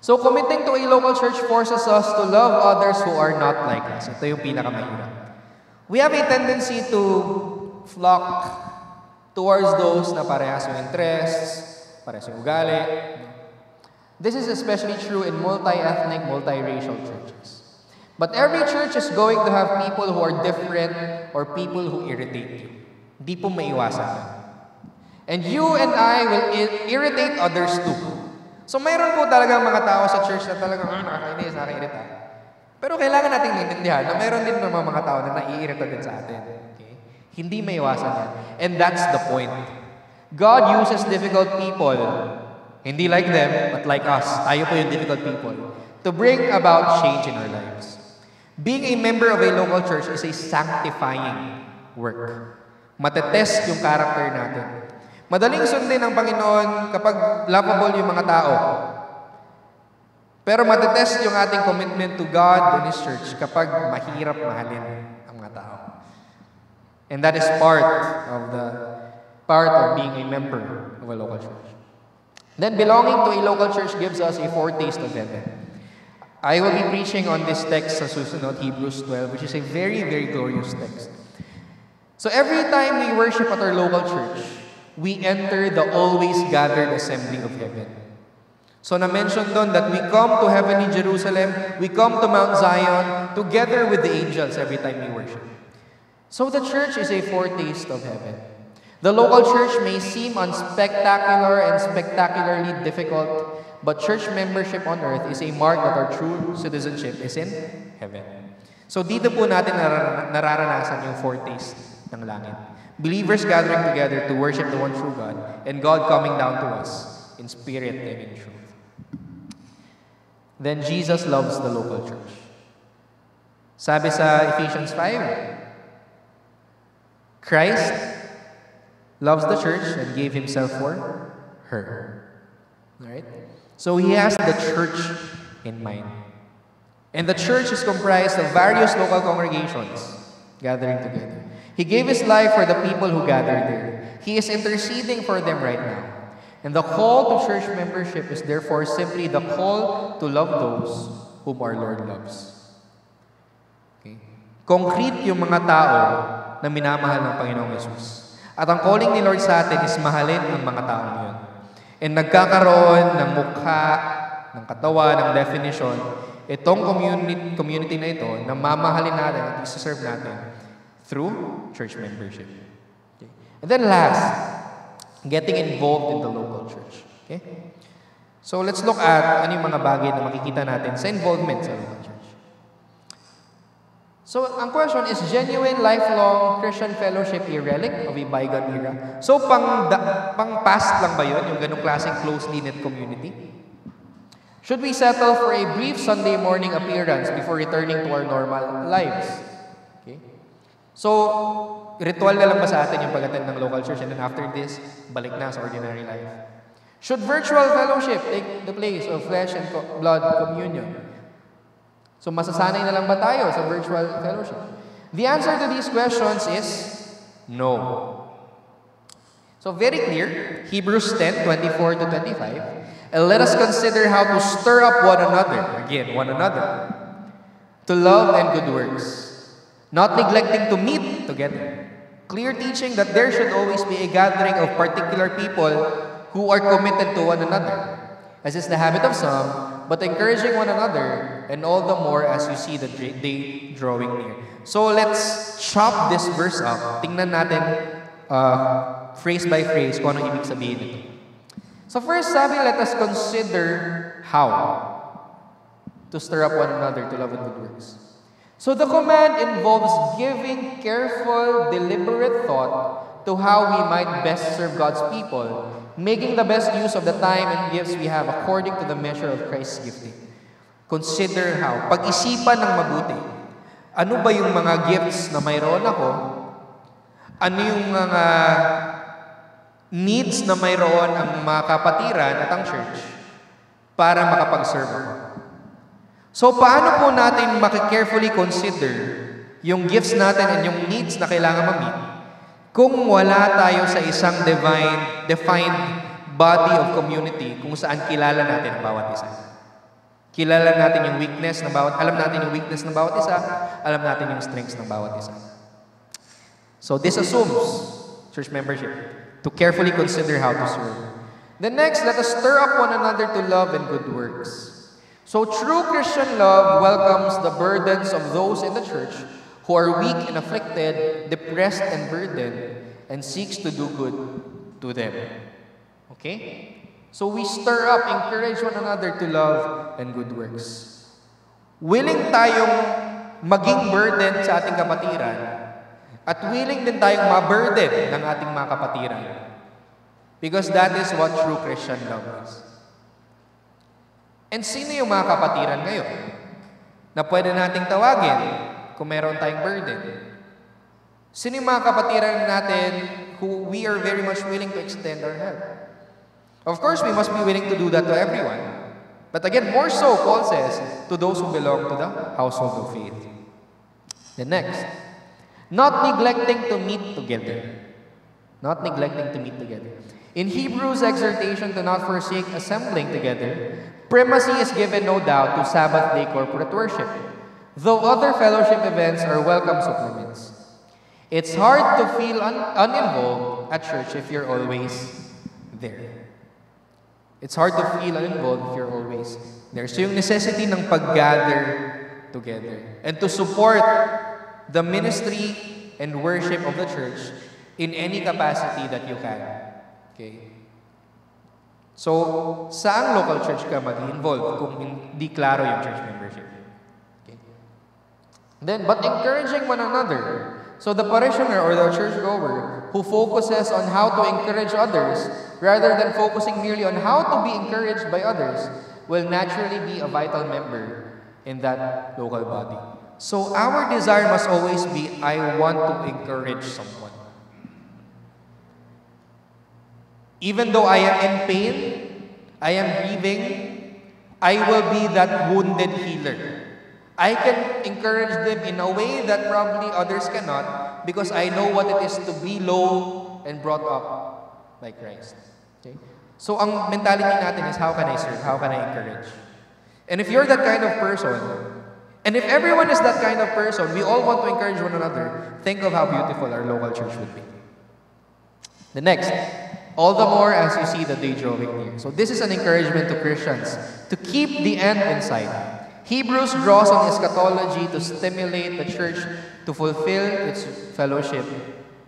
[SPEAKER 1] So, committing to a local church forces us to love others who are not like us. Ito yung pinakamahirap. We have a tendency to flock towards those na parehas yung interests, parehas yung ugali. This is especially true in multi-ethnic, multi-racial churches. But every church is going to have people who are different or people who irritate you. Hindi po maiwasan. And you and I will irritate others too. So mayroon po talaga mga tao sa church na talagang nakakainis, nakakairita. Pero kailangan nating maintindihan na mayroon din naman mga tao na naiirita din sa atin. Okay? Hindi maiwasan yan. And that's the point. God uses difficult people, hindi like them, but like us. Tayo po yung difficult people, to bring about change in our lives. Being a member of a local church is a sanctifying work. Matetest yung character natin. Madaling sundin ng Panginoon kapag lovable yung mga tao. Pero matetest yung ating commitment to God and His church kapag mahirap mahalin ang mga tao. And that is part of being a member of a local church. Then belonging to a local church gives us a foretaste of heaven. I will be preaching on this text sa susunod, Hebrews 12, which is a very, very glorious text. So every time we worship at our local church, we enter the always gathered assembly of heaven. So na-mention doon that we come to heavenly Jerusalem, we come to Mount Zion, together with the angels every time we worship. So the church is a foretaste of heaven. The local church may seem unspectacular and spectacularly difficult, but church membership on earth is a mark that our true citizenship is in heaven. So dito po natin nararanasan yung foretaste ng langit. Believers gathering together to worship the one true God, and God coming down to us in spirit and in truth. Then Jesus loves the local church. Sabi sa Ephesians 5, Christ loves the church and gave Himself for her. Alright? So He has the church in mind. And the church is comprised of various local congregations gathering together. He gave His life for the people who gathered there. He is interceding for them right now. And the call to church membership is therefore simply the call to love those whom our Lord loves. Okay? Concrete yung mga tao na minamahal ng Panginoong Yesus. At ang calling ni Lord sa atin is mahalin ang mga taong yun. And nagkakaroon ng mukha, ng katawan, ng definition, itong community na ito na mamahalin natin at isa-serve natin through church membership. Okay? And then last, getting involved in the local church. Okay? So let's look at ano yung mga bagay na makikita natin sa involvement sa local church. So ang question is, genuine lifelong Christian fellowship a relic of a bygone era? So pang past lang ba yun, yung ganong klaseng closely knit community? Should we settle for a brief Sunday morning appearance before returning to our normal lives? Okay? So, ritual na lang ba sa atin yung pag-attend ng local church, and then after this, balik na sa ordinary life? Should virtual fellowship take the place of flesh and blood communion? So, masasanay na lang ba tayo sa virtual fellowship? The answer to these questions is no. So, very clear, Hebrews 10:24 to 25, and let us consider how to stir up one another, again, one another, to love and good works, not neglecting to meet together. Clear teaching that there should always be a gathering of particular people who are committed to one another, as is the habit of some, but encouraging one another, and all the more as you see the day drawing near. So let's chop this verse up. Tingnan natin phrase by phrase kung anong ibig sabihin nito. So first, sabi, let us consider how to stir up one another to love and good works. So the command involves giving careful, deliberate thought to how we might best serve God's people, making the best use of the time and gifts we have according to the measure of Christ's gifting. Consider how. Pag-isipan ng mabuti. Ano ba yung mga gifts na mayroon ako? Ano yung mga needs na mayroon ang mga kapatiran at ang church para makapag-serve ako? So, paano po natin maki-carefully consider yung gifts natin and yung needs na kailangan ma-meet kung wala tayo sa isang defined body of community kung saan kilala natin ang bawat isa? Kilala natin yung weakness ng bawat, alam natin yung weakness ng bawat isa, alam natin yung strengths ng bawat isa. So, this assumes church membership to carefully consider how to serve. The next, let us stir up one another to love and good works. So true Christian love welcomes the burdens of those in the church who are weak and afflicted, depressed and burdened, and seeks to do good to them. Okay? So we stir up, encourage one another to love and good works. Willing tayong maging burden sa ating kapatiran at willing din tayong ma-burden ng ating mga kapatiran. Because that is what true Christian love is. And sino yung mga kapatiran ngayon na pwede nating tawagin kung meron tayong burden? Sino yung mga kapatiran natin who we are very much willing to extend our help? Of course, we must be willing to do that to everyone. But again, more so, Paul says, to those who belong to the household of faith. The next, not neglecting to meet together. Not neglecting to meet together. In Hebrews' exhortation to not forsake assembling together, primacy is given, no doubt, to Sabbath day corporate worship, though other fellowship events are welcome supplements. It's hard to feel uninvolved at church if you're always there. It's hard to feel uninvolved if you're always there. So yung necessity ng pag-gather together and to support the ministry and worship of the church in any capacity that you can. Okay? So, saang local church ka mag-involve kung hindi klaro yung church membership? Okay. Then, but encouraging one another So the parishioner or the churchgoer who focuses on how to encourage others rather than focusing merely on how to be encouraged by others will naturally be a vital member in that local body. So our desire must always be, I want to encourage someone. Even though I am in pain, I am grieving, I will be that wounded healer. I can encourage them in a way that probably others cannot because I know what it is to be low and brought up by Christ. Okay? So ang mentality natin is, how can I serve? How can I encourage? And if you're that kind of person, and if everyone is that kind of person, we all want to encourage one another, think of how beautiful our local church would be. The next, all the more as you see the day drawing near. So this is an encouragement to Christians to keep the end in sight. Hebrews draws on eschatology to stimulate the church to fulfill its fellowship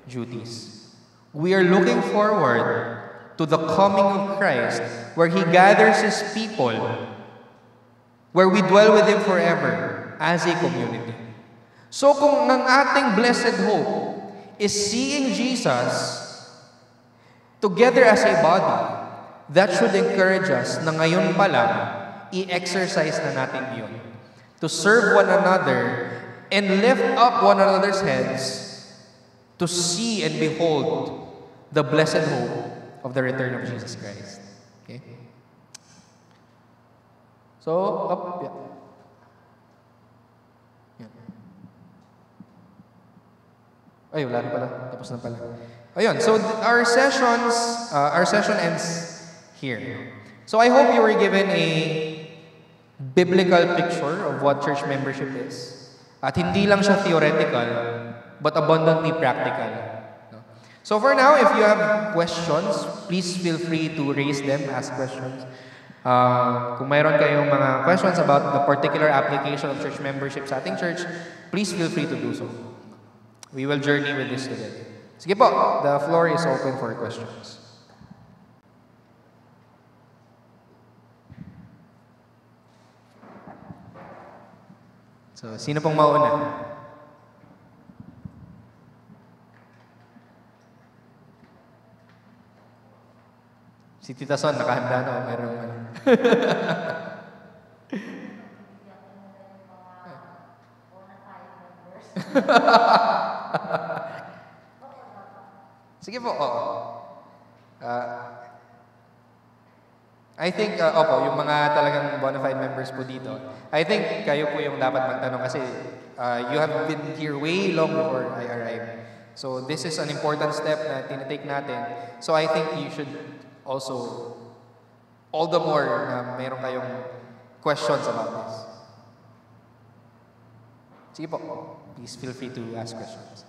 [SPEAKER 1] duties. We are looking forward to the coming of Christ, where He gathers His people, where we dwell with Him forever as a community. So kung ang ating blessed hope is seeing Jesus together as a body, that should encourage us na ngayon pa lang, i-exercise na natin yun. To serve one another and lift up one another's heads to see and behold the blessed hope of the return of Jesus Christ. Okay? So, up, yeah. Ay, wala na pala. Tapos na pala. Ayun, so our session ends here. So I hope you were given a biblical picture of what church membership is. At hindi lang siya theoretical, but abundantly practical. No? So for now, if you have questions, please feel free to raise them, ask questions. Kung mayroon kayong mga questions about the particular application of church membership sa ating church, please feel free to do so. We will journey with this together. Sige po, the floor is open for questions. So, sino pong mauna? Si Tita Son, nakahanda na. Mayroong ano. Sige po, oo. I think, opo, yung mga talagang bona fide members po dito, I think kayo po yung dapat magtanong kasi you have been here way long before I arrived. So this is an important step na tinitake natin. So I think you should also, all the more na meron kayong questions about this. Sige po, please feel free to ask questions.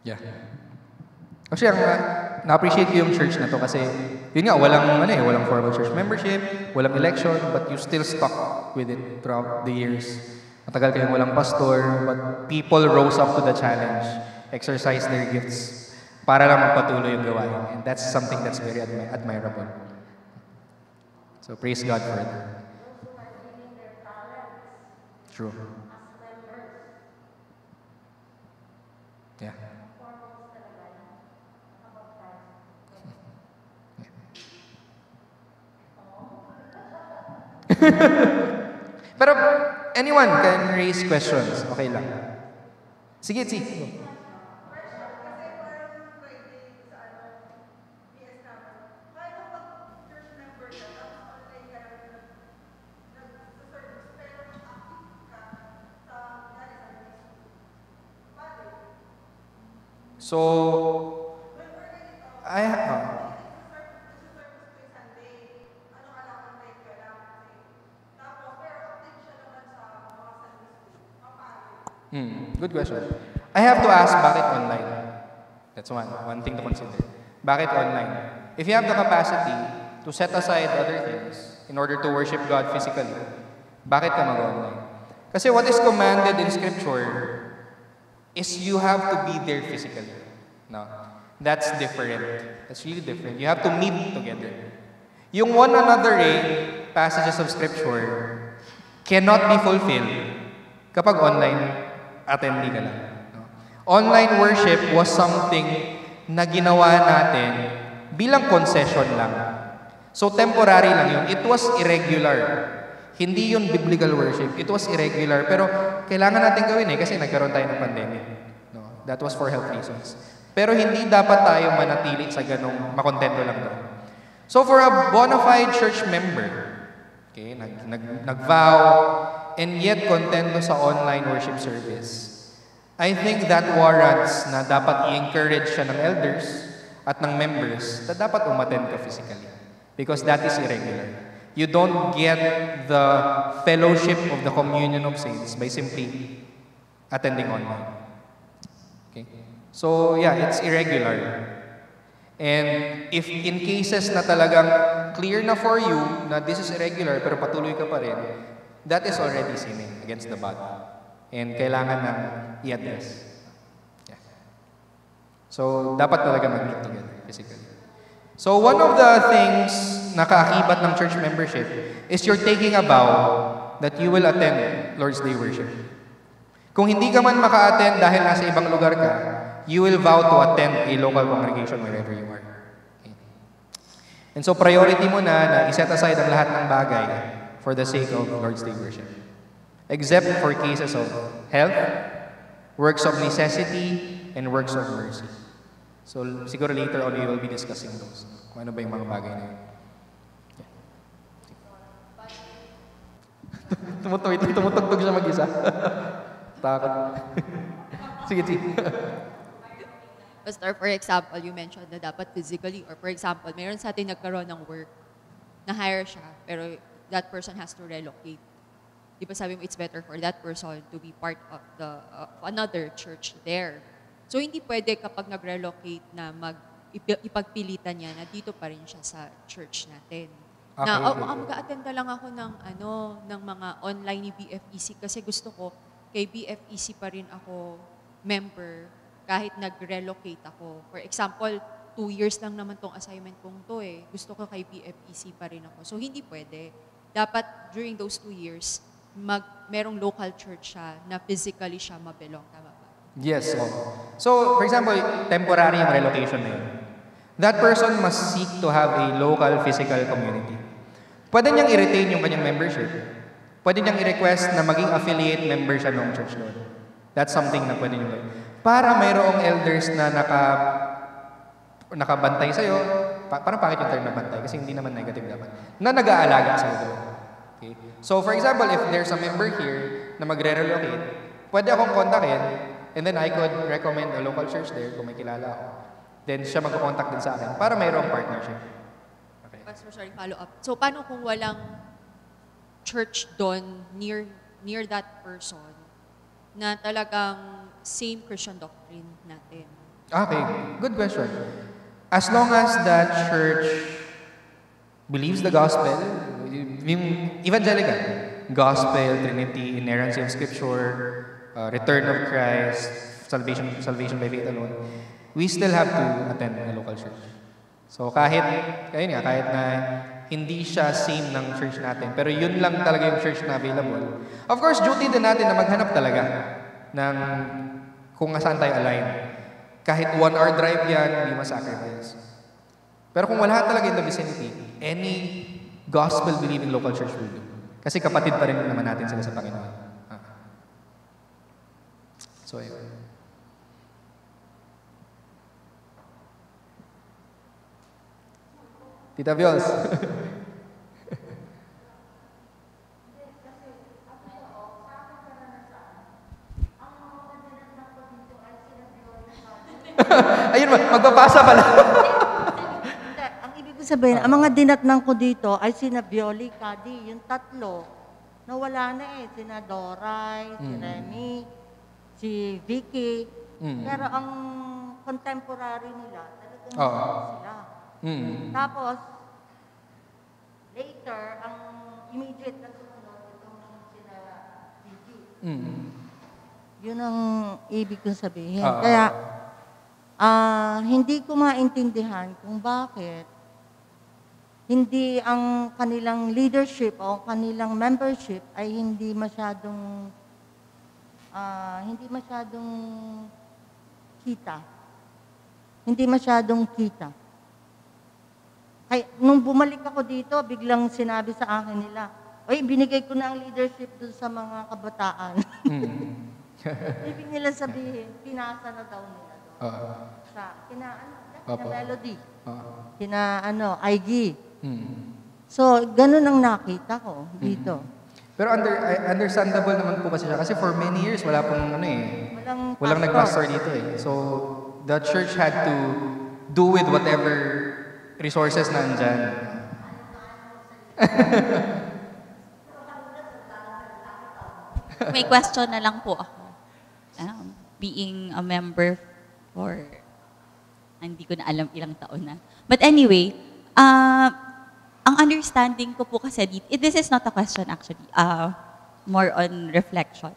[SPEAKER 1] Yeah. Actually, na-appreciate ko yung church na to kasi yun nga, walang formal church membership, walang election, but you still stuck with it throughout the years. Matagal kayong walang pastor, but people rose up to the challenge, exercised their gifts para lang magpatuloy yung gawain. And that's something that's very admirable. So praise God for that. True. Yeah. Pero anyone can raise questions. Okay lang. Sige. So, Good question. I have to ask, bakit online? That's one thing to consider. Bakit online? If you have the capacity to set aside other things in order to worship God physically, bakit ka mag-online? Kasi what is commanded in Scripture is you have to be there physically. No? That's different. That's really different. You have to meet together. Yung one another passages of Scripture cannot be fulfilled kapag online attendee ka lang. No? Online worship was something na ginawa natin bilang concession lang. So temporary lang yun. It was irregular. Hindi yun biblical worship. It was irregular. Pero kailangan natin gawin kasi nagkaroon tayo ng pandemic. No? That was for health reasons. Pero hindi dapat tayo manatili sa ganong makontento lang doon. So for a bona fide church member, okay, nag-vow, and yet contento sa online worship service, I think that warrants na dapat i-encourage siya ng elders at ng members na dapat umattend ka physically. Because that is irregular. You don't get the fellowship of the communion of saints by simply attending online. Okay? So, yeah, it's irregular. And if in cases na talagang clear na for you na this is irregular pero patuloy ka pa rin, that is already sinning against the body. And kailangan na i-address. Yeah. So, dapat talaga mag-meet together physically. So, one of the things na kaakibat ng church membership is you're taking a vow that you will attend Lord's Day worship. Kung hindi ka man maka-attend dahil nasa ibang lugar ka, you will vow to attend a local congregation wherever you are. Okay. And so, priority mo na iset aside ang lahat ng bagay for the sake of Lord's Day worship. Except for cases of health, works of necessity, and works of mercy. So, siguro later on, we will be discussing those. Kung ano ba yung mga bagay na yun. Yeah. Tumutugtog siya mag-isa. Takot. Sige.
[SPEAKER 2] Pastor, for example, you mentioned na dapat physically, or for example, mayroon sa atin nagkaroon ng work, na-hire siya, pero that person has to relocate. Di ba sabi mo, it's better for that person to be part of another church there. So, hindi pwede kapag nag-relocate na ipagpilitan niya na dito pa rin siya sa church natin.
[SPEAKER 1] Okay.
[SPEAKER 2] Na, mag-a-attend lang ako ng mga online ni BFEC kasi gusto ko, kay BFEC pa rin ako member kahit nag-relocate ako. For example, 2 years lang naman tong assignment kong to Gusto ko kay BFEC pa rin ako. So, hindi pwede. Dapat during those 2 years, merong local church siya na physically siya mabelong. Tama ba?
[SPEAKER 1] Yes. So, for example, temporary yung relocation na yun. That person must seek to have a local physical community. Pwede niyang i-retain yung kanyang membership. Pwede niyang i-request na maging affiliate member siya ng church doon. That's something na pwede niyong gawin. Para mayroong elders na nakabantay sa'yo, parang bakit yung term na bantay? Kasi hindi naman negative dapat. Na nag-aalaga sa'yo doon. Okay? So, for example, if there's a member here na magre-relocate, pwede akong kontakin, and then I could recommend a local church there kung may kilala ako. Then siya magko-contact din sa akin para mayroong partnership. Okay.
[SPEAKER 2] Pastor, sorry, follow up. So, paano kung walang church doon near that person na talagang same Christian doctrine natin?
[SPEAKER 1] Okay, good question. As long as that church believes the gospel, yung evangelical, gospel, Trinity, inerrancy of Scripture, return of Christ, salvation by faith alone, we still have to attend a local church. So kahit na hindi siya same ng church natin, pero yun lang talaga yung church na available. Of course, duty din natin na maghanap talaga ng kung saan tayo align. Kahit 1 hour drive yan, hindi ma-sacrifice. Pero kung wala talaga in the vicinity, any gospel-believing local church will do. Kasi kapatid pa rin naman natin sila sa Panginoon. So, ayun. Tita Viols. Ayun, magpapasa pala.
[SPEAKER 3] Ang ibig sabihin, ang mga dinatnang ko dito ay sina Violi, Kadi, yung tatlo. Nawala na sina Doray, si Remy. si Vicky.
[SPEAKER 1] Mm.
[SPEAKER 3] Pero ang contemporary nila, talagang
[SPEAKER 1] Oo.
[SPEAKER 3] sila.
[SPEAKER 1] Mm.
[SPEAKER 3] Tapos, later, ang immediate na sumunod, itong sila Vicky.
[SPEAKER 1] Mm.
[SPEAKER 3] Yun ang ibig kong sabihin.
[SPEAKER 1] Oo.
[SPEAKER 3] Kaya, hindi ko maintindihan kung bakit hindi ang kanilang leadership o kanilang membership ay hindi masyadong kita. Hindi masyadong kita. Kaya, nung bumalik ako dito, biglang sinabi sa akin nila, "Oy, binigay ko na ang leadership dun sa mga kabataan."
[SPEAKER 1] Mm.
[SPEAKER 3] Ibig nila sabihin, pinasa na daw nila doon.
[SPEAKER 1] Oo.
[SPEAKER 3] Kina
[SPEAKER 1] Opo.
[SPEAKER 3] Melody,
[SPEAKER 1] Oo.
[SPEAKER 3] kina IG.
[SPEAKER 1] Mm.
[SPEAKER 3] So, ganun ang nakita ko dito.
[SPEAKER 1] Pero understandable naman po kasi siya. Kasi for many years, wala pong walang nag-pastor dito eh. So, the church had to do with whatever resources na andyan.
[SPEAKER 4] May question na lang po ako. Being a member for, hindi ko na alam ilang taon na. But anyway, ang understanding ko po kasi dito, this is not a question actually, more on reflection.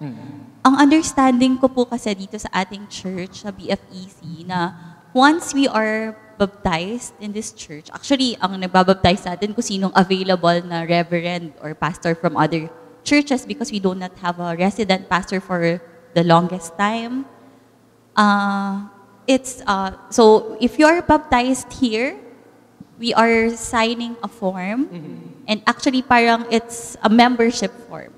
[SPEAKER 4] Ang understanding ko po kasi dito sa ating church, sa BFEC, na once we are baptized in this church, actually, ang nagbabaptize sa atin kung sinong available na reverend or pastor from other churches because we do not have a resident pastor for the longest time. So if you are baptized here, we are signing a form, and actually parang it's a membership form.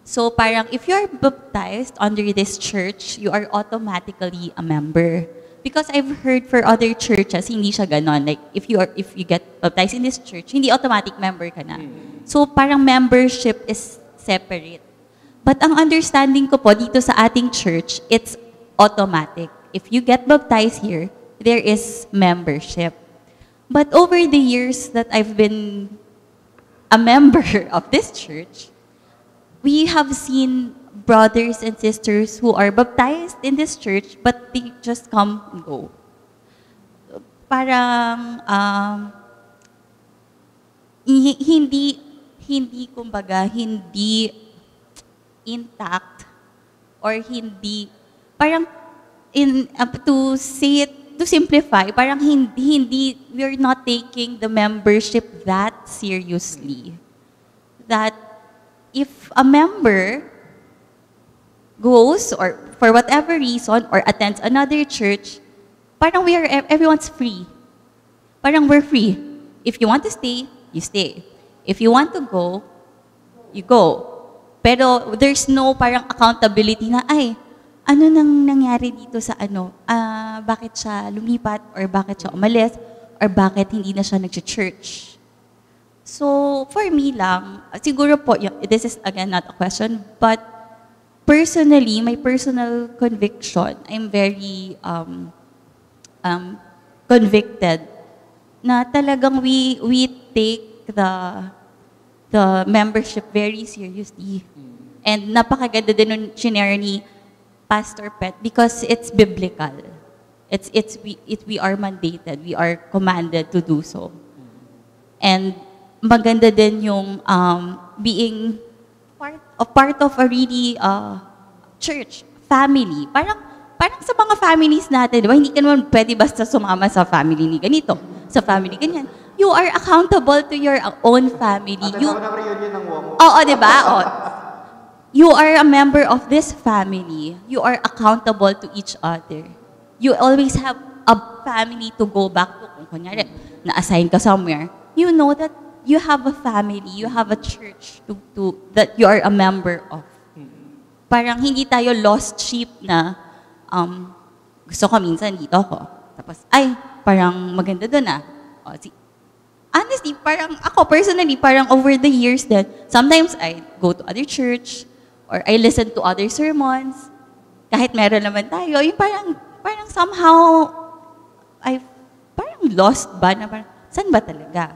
[SPEAKER 4] So parang if you are baptized under this church, you are automatically a member. Because I've heard for other churches, hindi siya ganon. Like if you get baptized in this church, hindi automatic member ka na. So parang membership is separate. But ang understanding ko po dito sa ating church, it's automatic. If you get baptized here, there is membership. But over the years that I've been a member of this church, we have seen brothers and sisters who are baptized in this church, but they just come and go. Parang kumbaga, hindi intact or hindi, parang to simplify, parang we're not taking the membership that seriously. That if a member goes or for whatever reason or attends another church, parang everyone's free. Parang we're free. If you want to stay, you stay. If you want to go, you go. Pero there's no parang accountability na, ay, ano nang nangyari dito sa bakit siya lumipat or bakit siya umalis or bakit hindi na siya nag-church. So, for me lang, siguro po, this is again not a question, but personally, my personal conviction, I'm very convicted na talagang we take the membership very seriously. And napakaganda din nung shinare ni Pastor Pet because it's biblical. We are mandated, we are commanded to do so. And maganda din yung being part of a really church, family. Parang sa mga families natin, di ba? Hindi ka naman pwede basta sumama sa family ni ganito, sa family ganyan. You are accountable to your own family. Oo, di ba? You are a member of this family. You are accountable to each other. You always have a family to go back to. Kung kunyari, na-assign ka somewhere, you know that you have a family, you have a church that you are a member of. Parang hindi tayo lost sheep na gusto ko minsan dito ako. Tapos, ay, parang maganda doon honestly, parang ako personally, parang over the years then, sometimes I go to other church or I listen to other sermons. Kahit meron naman tayo, yung parang somehow, parang lost ba na parang, saan ba talaga?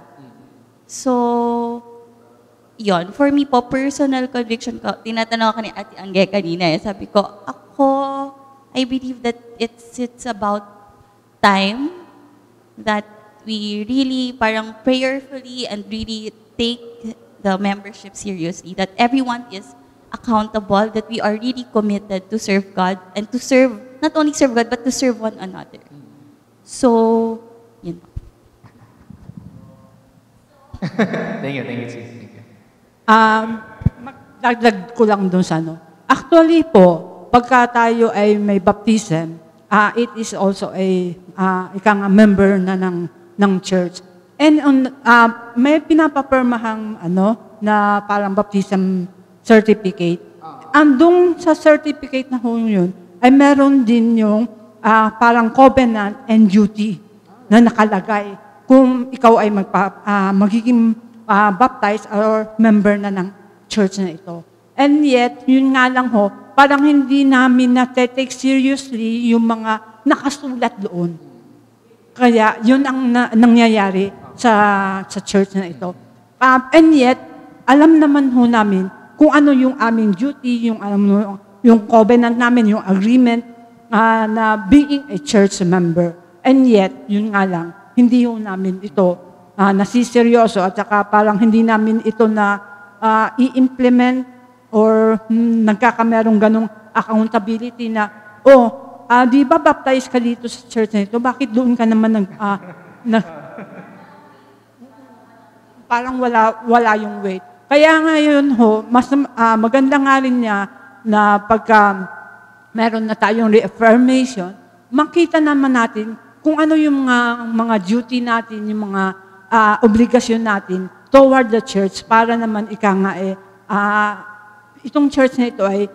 [SPEAKER 4] So, yon for me po, personal conviction ko, tinatanong ako ni Ate Angge kanina sabi ko, ako ako, I believe that it's about time that we really parang prayerfully and really take the membership seriously, that everyone is accountable, that we are really committed to serve God and to serve, not only serve God, but to serve one another. So, yun.
[SPEAKER 1] Thank you, sis. Thank you.
[SPEAKER 5] Dagdag ko lang dun sa ano. Actually po, pagka tayo ay may baptism, it is also ika nga member na ng church. And may pinapapirmahang na parang baptism certificate. Andung sa certificate na yun, ay meron din yung parang covenant and duty na nakalagay kung ikaw ay magiging baptized or member na ng church na ito. And yet, yun nga lang parang hindi namin na-take seriously yung mga nakasulat doon. Kaya, yun ang nangyayari sa church na ito. And yet, alam naman namin kung ano yung aming duty, yung covenant namin, yung agreement na being a church member. And yet, yun nga lang, hindi namin ito nasiseryoso at saka parang hindi namin ito na i-implement or nagkakamerong ganong accountability na, di ba baptize ka dito sa church na ito? Bakit doon ka naman parang wala yung weight. Kaya ngayon mas maganda nga rin niya na pagka meron na tayong reaffirmation, makita naman natin kung ano yung mga duty natin, yung mga obligasyon natin toward the church para naman itong church na ito ay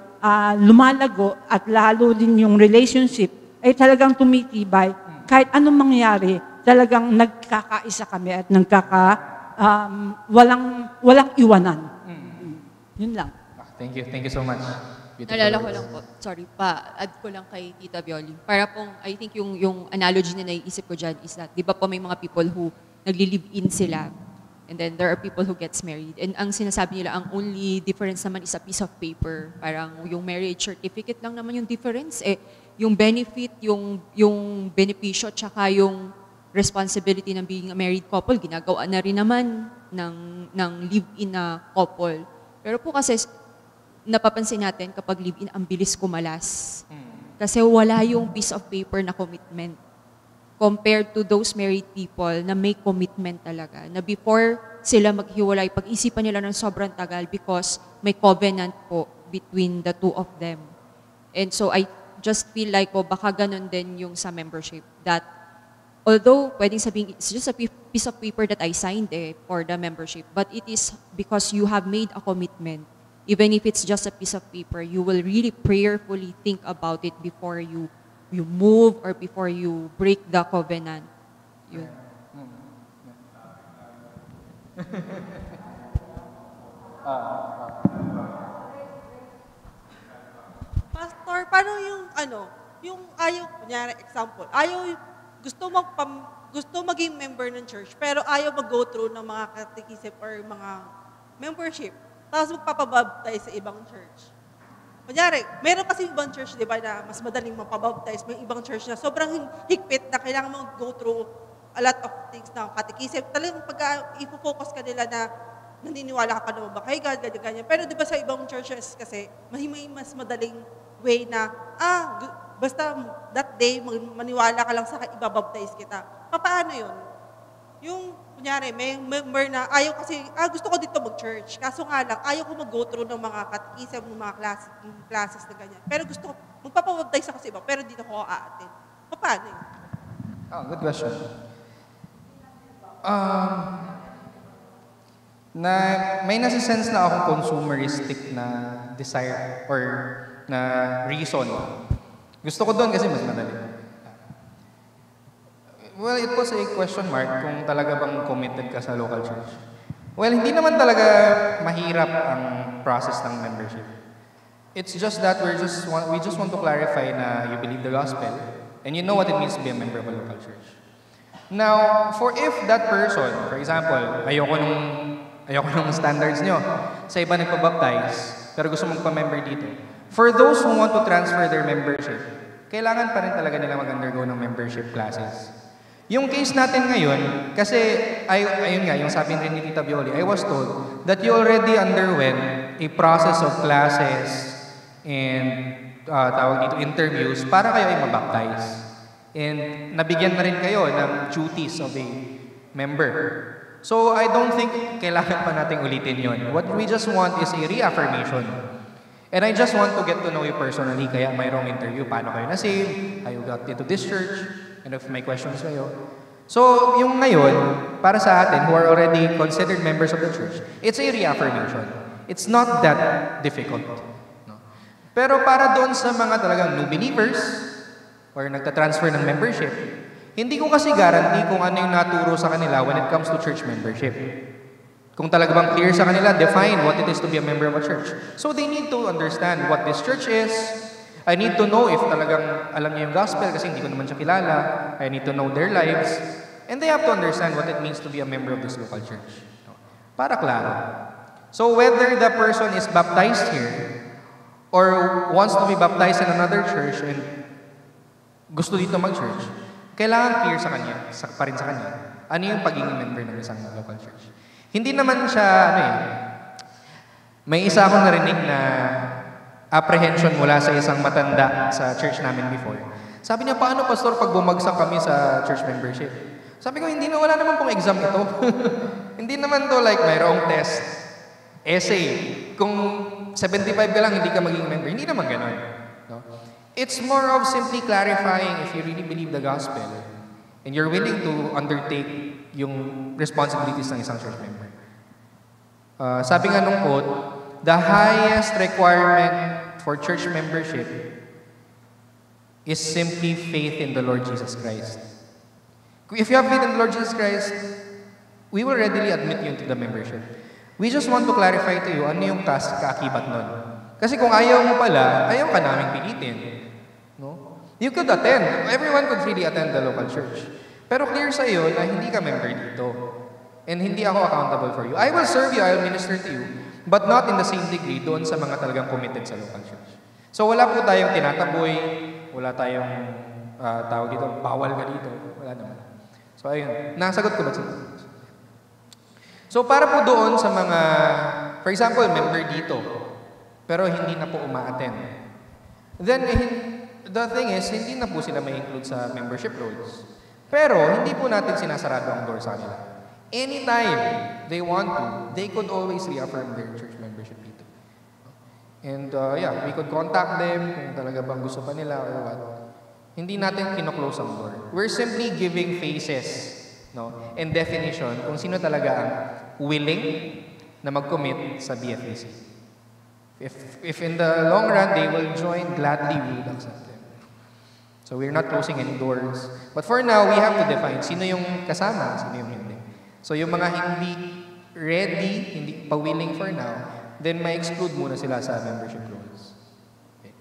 [SPEAKER 5] lumalago at lalo din yung relationship ay talagang tumitibay. Kahit anong mangyari, talagang nagkakaisa kami at walang iwanan. Yun lang.
[SPEAKER 1] Thank you so much. Beautiful
[SPEAKER 2] Nalala ko
[SPEAKER 1] words.
[SPEAKER 2] lang po, sorry add ko lang kay Tita Violi. Para pong, I think yung analogy na naiisip ko dyan is that, di ba po may mga people who nagli-live-in sila, and then there are people who gets married. And ang sinasabi nila, ang only difference naman is a piece of paper. Parang yung marriage certificate lang naman yung difference. Yung benefit, yung benepisyo, tsaka yung responsibility ng being a married couple, ginagawa na rin naman ng live-in na couple. Pero po kasi, napapansin natin kapag live-in, ang bilis kumalas. Kasi wala yung piece of paper na commitment. Compared to those married people na may commitment talaga. Na before sila maghiwalay, pag-isipan nila ng sobrang tagal because may covenant po between the two of them. And so I just feel like baka ganun din yung sa membership. That although pwedeng sabihin, it's just a piece of paper that I signed for the membership, but it is because you have made a commitment. Even if it's just a piece of paper, you will really prayerfully think about it before you move or before you break the covenant. Yun.
[SPEAKER 6] Pastor, paano yung ayaw, kunyari, example, gusto maging member ng church, pero ayaw mag-go through ng mga catechism or mga membership, tapos magpapabaptize sa ibang church. Kunyari, meron kasi ibang church, di ba, na mas madaling mapabaptize, may ibang church na sobrang higpit na kailangan mong go through a lot of things na catechism. Talagang pag i-focus ka nila na naniniwala ka pa naman ba kay God, ganyan. Pero di ba sa ibang churches kasi, may mas madaling way na, basta that day, maniwala ka lang sa ibabaptize kita. Paano yun? Yung, kunyari, may member na ayaw kasi, gusto ko dito mag-church. Kaso nga lang, ayaw ko mag-go through ng mga catechism, ng mga classes na ganyan. Pero gusto ko, magpapabaptize ako sa iba, pero dito ko a-attend. Paano yun?
[SPEAKER 1] Good question. May nasa-sense na akong consumeristic na desire or na reason. Gusto ko doon kasi mas madali. Well, it was a question mark kung talaga bang committed ka sa local church. Well, hindi naman talaga mahirap ang process ng membership. It's just that we just want to clarify na you believe the gospel and you know what it means to be a member of a local church. Now, if that person, for example, ayoko nung standards nyo, sa iba nagpabaptize, pero gusto mong pa-member dito, For those who want to transfer their membership, kailangan pa rin talaga nila mag-undergo ng membership classes. Yung case natin ngayon, kasi ayun nga, yung sabi rin ni Tita Violi, I was told that you already underwent a process of classes and tawag dito, interviews para kayo ay mabaptize. And nabigyan na rin kayo ng duties of a member. So I don't think kailangan pa nating ulitin yon. What we just want is a reaffirmation. And I just want to get to know you personally, kaya mayroong interview, paano kayo na-save, how you got into this church, and if may questions kayo. So, yung ngayon, para sa atin who are already considered members of the church, it's a reaffirmation. It's not that difficult. No? Pero para doon sa mga talagang new believers, or nagtatransfer ng membership, hindi ko kasi guarantee kung ano yung naturo sa kanila when it comes to church membership. Kung talaga bang clear sa kanila, define what it is to be a member of a church. So they need to understand what this church is. I need to know if talagang alam niya yung gospel kasi hindi ko naman siya kilala. I need to know their lives. And they have to understand what it means to be a member of this local church. Para klaro. So whether the person is baptized here or wants to be baptized in another church and gusto dito mag-church, kailangan clear sa kanya, pa rin sa kanya, ano yung pagiging member ng isang local church. Hindi naman siya, may isa akong narinig na apprehension mula sa isang matanda sa church namin before. Sabi niya, paano pastor pag bumagsak kami sa church membership? Sabi ko, wala naman pong exam ito. Hindi naman to like mayroong test, essay. Kung 75 ka lang, hindi ka maging member. Hindi naman gano'n. No? It's more of simply clarifying if you really believe the gospel and you're willing to undertake yung responsibilities ng isang church member. Sabi nga nung quote, the highest requirement for church membership is simply faith in the Lord Jesus Christ. If you have faith in the Lord Jesus Christ, we will readily admit you into the membership. We just want to clarify to you ano yung kaakibat nun. Kasi kung ayaw mo pala, ayaw ka naming pilitin. No? You could attend. Everyone could freely attend the local church. Pero clear sa iyo na hindi ka member dito. And hindi ako accountable for you. I will serve you, I will minister to you, but not in the same degree doon sa mga talagang committed sa local church. So wala po tayong tinataboy, wala tayong tawag dito, bawal ka dito. Wala naman. So ayun, nasagot ko ba sa So para po doon sa mga, for example, member dito, pero hindi na po uma-attend. Then the thing is, hindi na po sila may include sa membership rolls. Pero, hindi po natin sinasarado ang door sa kanila. Anytime they want to, they could always reaffirm their church membership dito. And we could contact them kung talaga bang gusto pa nila or what. Hindi natin kino-close ang door. We're simply giving faces, no, and definition kung sino talaga ang willing na mag-commit sa BFEC. If in the long run they will join, gladly we would accept them. So we're not closing any doors. But for now, we have to define sino yung kasama, sino yung hindi. So yung mga hindi ready, hindi pa willing for now, then may exclude muna sila sa membership rules. Okay.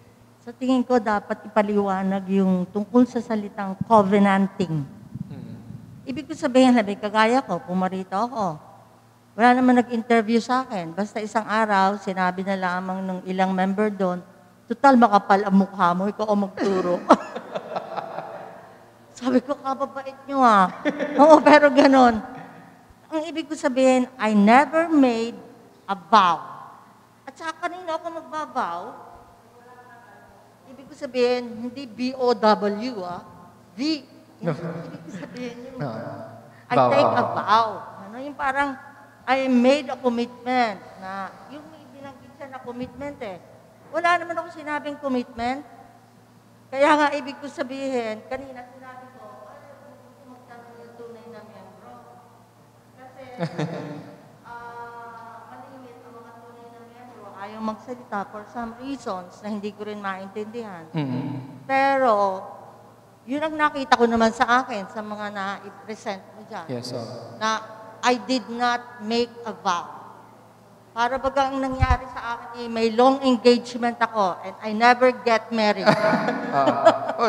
[SPEAKER 3] Sa tingin ko, dapat ipaliwanag yung tungkol sa salitang covenanting. Ibig ko sabihin, kagaya ko, pumarito ako. Wala naman nag-interview sa akin. Basta isang araw, sinabi na lamang ng ilang member doon, total makapal ang mukha mo, ikaw ang magturo. Sabi ko, kababait nyo Oo, pero ganon. Ang ibig ko sabihin, I never made a vow. At saka kanina ako magbabaw, ibig ko sabihin, hindi B-O-W, V.
[SPEAKER 1] No.
[SPEAKER 3] Ibig ko sabihin,
[SPEAKER 1] No.
[SPEAKER 3] I take a vow. Yung parang, I made a commitment na, yung may binanggit siya na commitment Wala naman ako sinabing commitment. Kaya nga, ibig ko sabihin, kanina sinabi ko, gusto magkaroon yung tunay na membro. Kasi, malimit ang mga tunay na membro, ayaw magsalita for some reasons na hindi ko rin maintindihan.
[SPEAKER 1] Mm-hmm.
[SPEAKER 3] Pero, yun ang nakita ko naman sa akin, sa mga na-present mo dyan.
[SPEAKER 1] Yes, so.
[SPEAKER 3] Na I did not make a vow. Para baga ang nangyari sa akin, may long engagement ako and I never get married.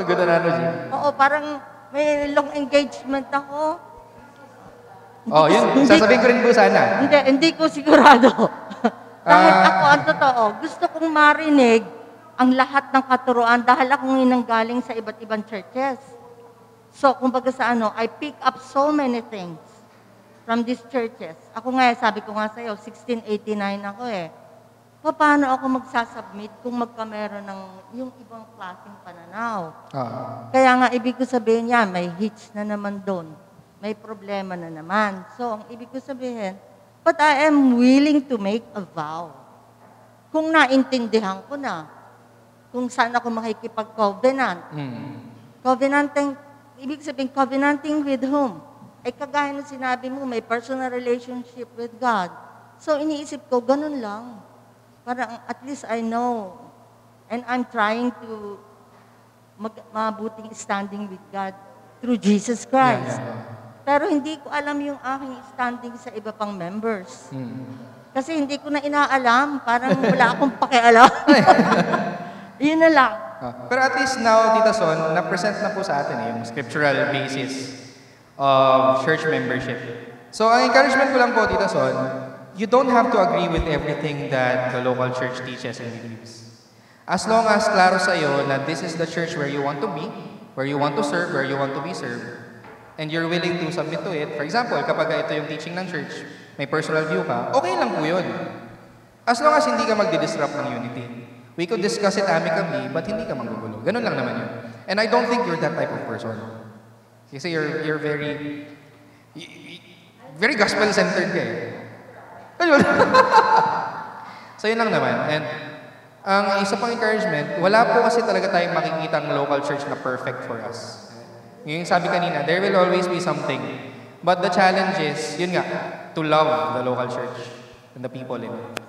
[SPEAKER 1] Good analogy.
[SPEAKER 3] Oo, parang may long engagement ako.
[SPEAKER 1] Yun. Sasabihin ko rin po sana.
[SPEAKER 3] Hindi ko sigurado. Dahil ako, ang totoo, gusto kong marinig ang lahat ng katuruan dahil akong inanggaling sa iba't ibang churches. So, kumbaga sa I pick up so many things from these churches. Ako nga, sabi ko nga sa'yo, 1689 ako eh. Paano ako magsasubmit kung magkameron ng yung ibang klaseng pananaw? Kaya nga, ibig ko sabihin yan, may hitch na naman doon. May problema na naman. So, ang ibig ko sabihin, but I am willing to make a vow. Kung naintindihan ko na, kung saan ako makikipag-covenant. Covenanting, ibig sabihin, covenanting with whom? Ay kagaya na sinabi mo, may personal relationship with God. So, iniisip ko, ganun lang. Parang at least I know. And I'm trying to mabuting standing with God through Jesus Christ. Pero hindi ko alam yung aking standing sa iba pang members. Kasi hindi ko na inaalam. Parang wala akong pakialam. Yun na lang.
[SPEAKER 1] Pero at least now, Tita Son, na-present na po sa atin yung scriptural basis of church membership. So, ang encouragement ko lang po, Tita Son, you don't have to agree with everything that the local church teaches and believes. As long as klaro sa'yo na this is the church where you want to be, where you want to serve, where you want to be served, and you're willing to submit to it. For example, kapag ito yung teaching ng church, may personal view ka, okay lang po yun. As long as hindi ka magdi-disrupt ng unity. We could discuss it amicably, but hindi ka magugulo. Ganun lang naman yun. And I don't think you're that type of person. Kasi you're very gospel-centered ka eh. Ayun. So yun lang naman. And ang isa pang encouragement, wala po kasi talaga tayong makikita ang local church na perfect for us. Yung sabi kanina, there will always be something. But the challenge is, yun nga, to love the local church and the people in it.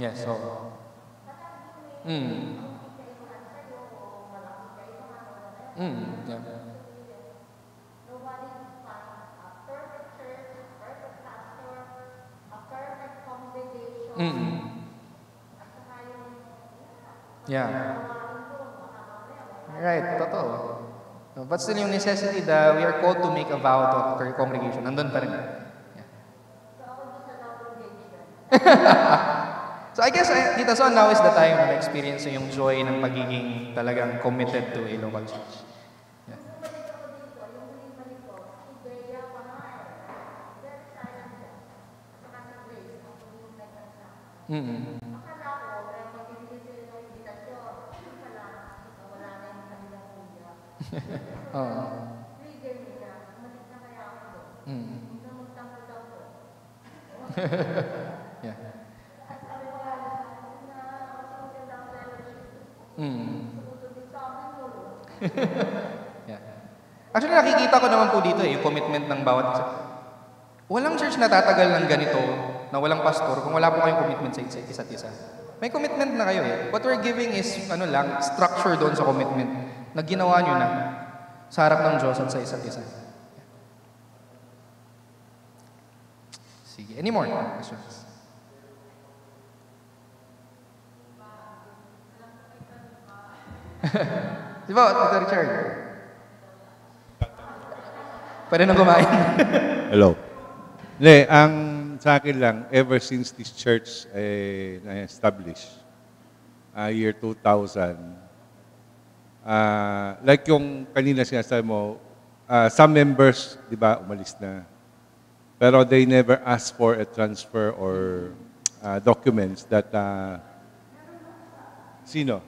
[SPEAKER 1] Yes, so. Yeah. Yeah. Right, totoo. But still yung necessity that we are called to make a vow to our congregation. Nandun pa rin. Yeah. So I guess, Tita Son, now is the time na experience yung joy ng pagiging talagang committed to a local church. Yeah. Yeah. Yeah. Actually, nakikita ko naman po dito yung commitment ng bawat isa. Walang church na tatagal ng ganito, na walang pastor, kung wala po kayong commitment sa isa't isa. May commitment na kayo eh. What we're giving is, structure doon sa commitment na ginawa nyo na sa harap ng Diyos at sa isa't isa. Sige. Any more questions? Di ba, Dr. Richard? Pwede na kumain.
[SPEAKER 7] Hello. Hindi, ang sa akin lang, ever since this church na-establish, year 2000, like yung kanina sinasabi mo, some members, di ba, umalis na. Pero they never asked for a transfer or documents that, sino?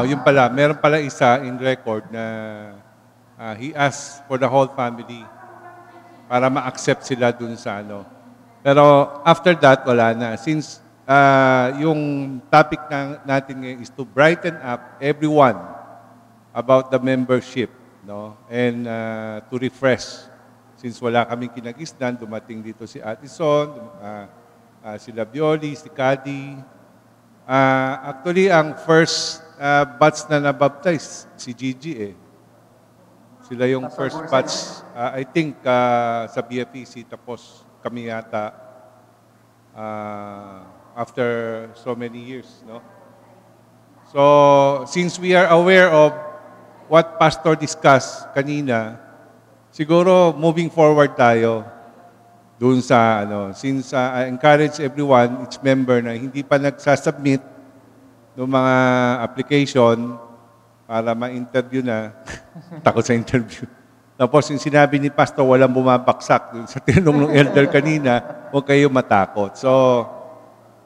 [SPEAKER 7] Yun pala, meron pala isa in record na he asked for the whole family para ma-accept sila dun sa ano. Pero after that, wala na. Since yung topic natin ngayon is to brighten up everyone about the membership, no? And to refresh. Since wala kaming kinagisnan, dumating dito si Ate Son, sila Bioli, si Kadi. Actually, ang first batch na nabaptize, si Gigi eh. Sila yung first batch, I think, sa BFEC, tapos kami yata after so many years, no? So, since we are aware of what Pastor discussed kanina, siguro moving forward tayo, doon sa since I encourage everyone, each member na hindi pa nagsasubmit ng mga application para ma-interview na, takot sa interview. Tapos yung sinabi ni Pastor, walang bumabaksak dun sa tinanong ng elder kanina, huwag kayo matakot. So,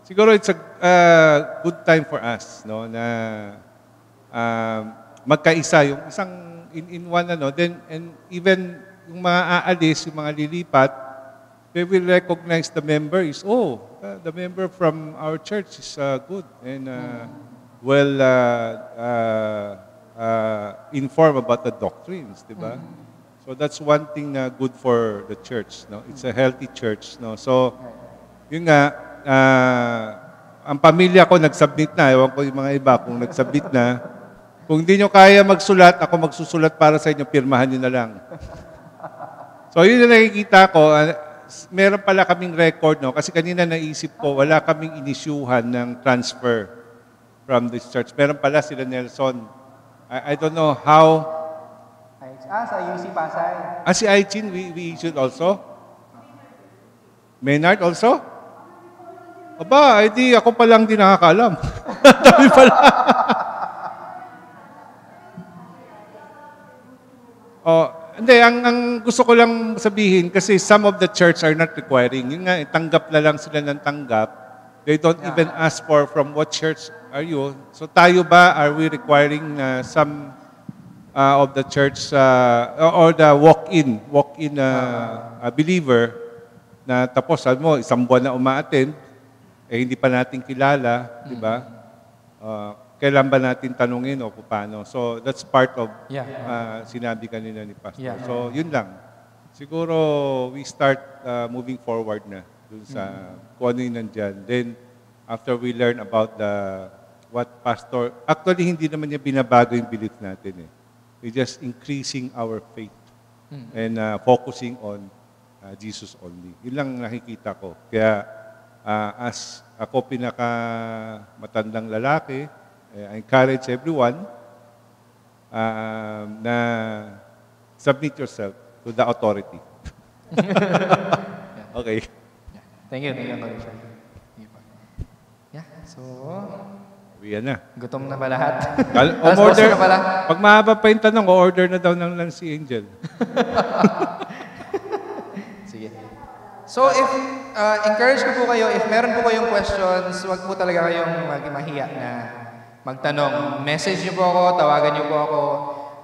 [SPEAKER 7] siguro it's a good time for us, no, na magkaisa yung isang in one, then, and even yung mga aalis, yung mga lilipat, they will recognize the member is, the member from our church is good and well informed about the doctrines, di ba? So that's one thing na good for the church, no? It's a healthy church, no? So, yun nga, ang pamilya ko nagsubmit na, ewan ko yung mga iba kung nagsubmit na. Kung hindi nyo kaya magsulat, ako magsusulat para sa inyo, pirmahan nyo na lang. So, yun na nakikita ko, meron pala kaming record, no? Kasi kanina naisip ko, wala kaming inisyuhan ng transfer from this church. Meron pala sila Nelson. I don't know how.
[SPEAKER 1] Sa UC Pasay.
[SPEAKER 7] Si Aichin, we issued also? Maynard also? Aba, di ako pa lang din nakakaalam. Dami pala. Hindi, ang gusto ko lang sabihin, kasi some of the church are not requiring. Yun nga, tanggap na lang sila ng tanggap. They don't even ask for from what church are you. So tayo ba, are we requiring some of the church or the walk-in believer na tapos, sabi mo, isang buwan na umaattend, hindi pa natin kilala, di ba? Kailan ba natin tanungin o paano? So, that's part of sinabi kanina ni Pastor.
[SPEAKER 1] Yeah.
[SPEAKER 7] So, yun lang. Siguro, we start moving forward na dun sa kung ano yung nandyan. Then, after we learn about what Pastor, actually, hindi naman niya binabago yung belief natin. We're just increasing our faith and focusing on Jesus only. Yun lang nakikita ko. Kaya, as ako pinaka matandang lalaki, I encourage everyone na submit yourself to the authority. Okay.
[SPEAKER 1] Thank you, Commissioner. Yeah, so,
[SPEAKER 7] Yan na.
[SPEAKER 1] gutom na ba lahat?
[SPEAKER 7] Order
[SPEAKER 1] na pala.
[SPEAKER 7] Pag mahaba pa yung tanong, order na daw ng si Angel.
[SPEAKER 1] Sige. So, if, encourage ko po kayo, if meron po kayong questions, wag po talaga kayong mahiya na magtanong. Message niyo po ako, tawagan niyo po ako.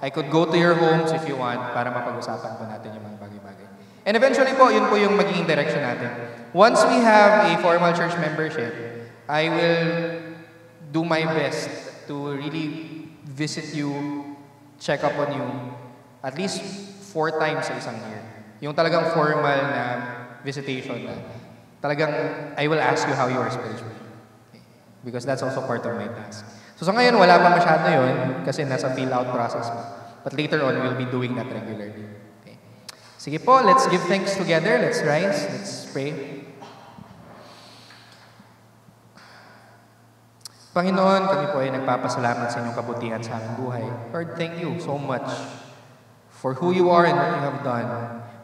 [SPEAKER 1] I could go to your homes if you want para mapag-usapan po natin yung mga bagay-bagay. And eventually po, yun po yung magiging direction natin. Once we have a formal church membership, I will do my best to really visit you, check up on you, at least 4 times sa isang year. Yung talagang formal na visitation na talagang I will ask you how you are spiritually. Okay. Because that's also part of my task. So sa ngayon, wala pa masyado yun kasi nasa fill-out process pa. But later on, we'll be doing that regularly. Okay. Sige po, let's give thanks together. Let's rise. Let's pray. Panginoon, kami po ay nagpapasalamat sa inyong kabutihan sa aming buhay. Lord, thank you so much for who you are and what you have done.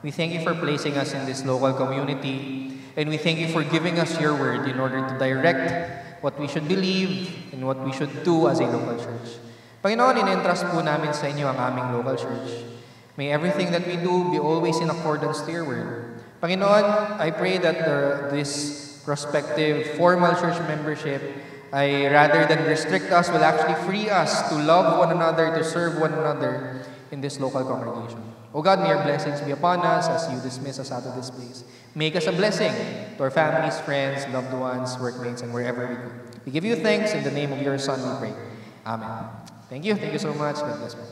[SPEAKER 1] We thank you for placing us in this local community, and we thank you for giving us your word in order to direct what we should believe and what we should do as a local church. Panginoon, in-entrust po namin sa inyo ang aming local church. May everything that we do be always in accordance to your word. Panginoon, I pray that this prospective formal church membership ay rather than restrict us, will actually free us to love one another, to serve one another in this local congregation. O God, may your blessings be upon us as you dismiss us out of this place. Make us a blessing to our families, friends, loved ones, workmates, and wherever we go. We give you thanks in the name of your Son, we pray. Amen. Thank you. Thank you so much. God bless you.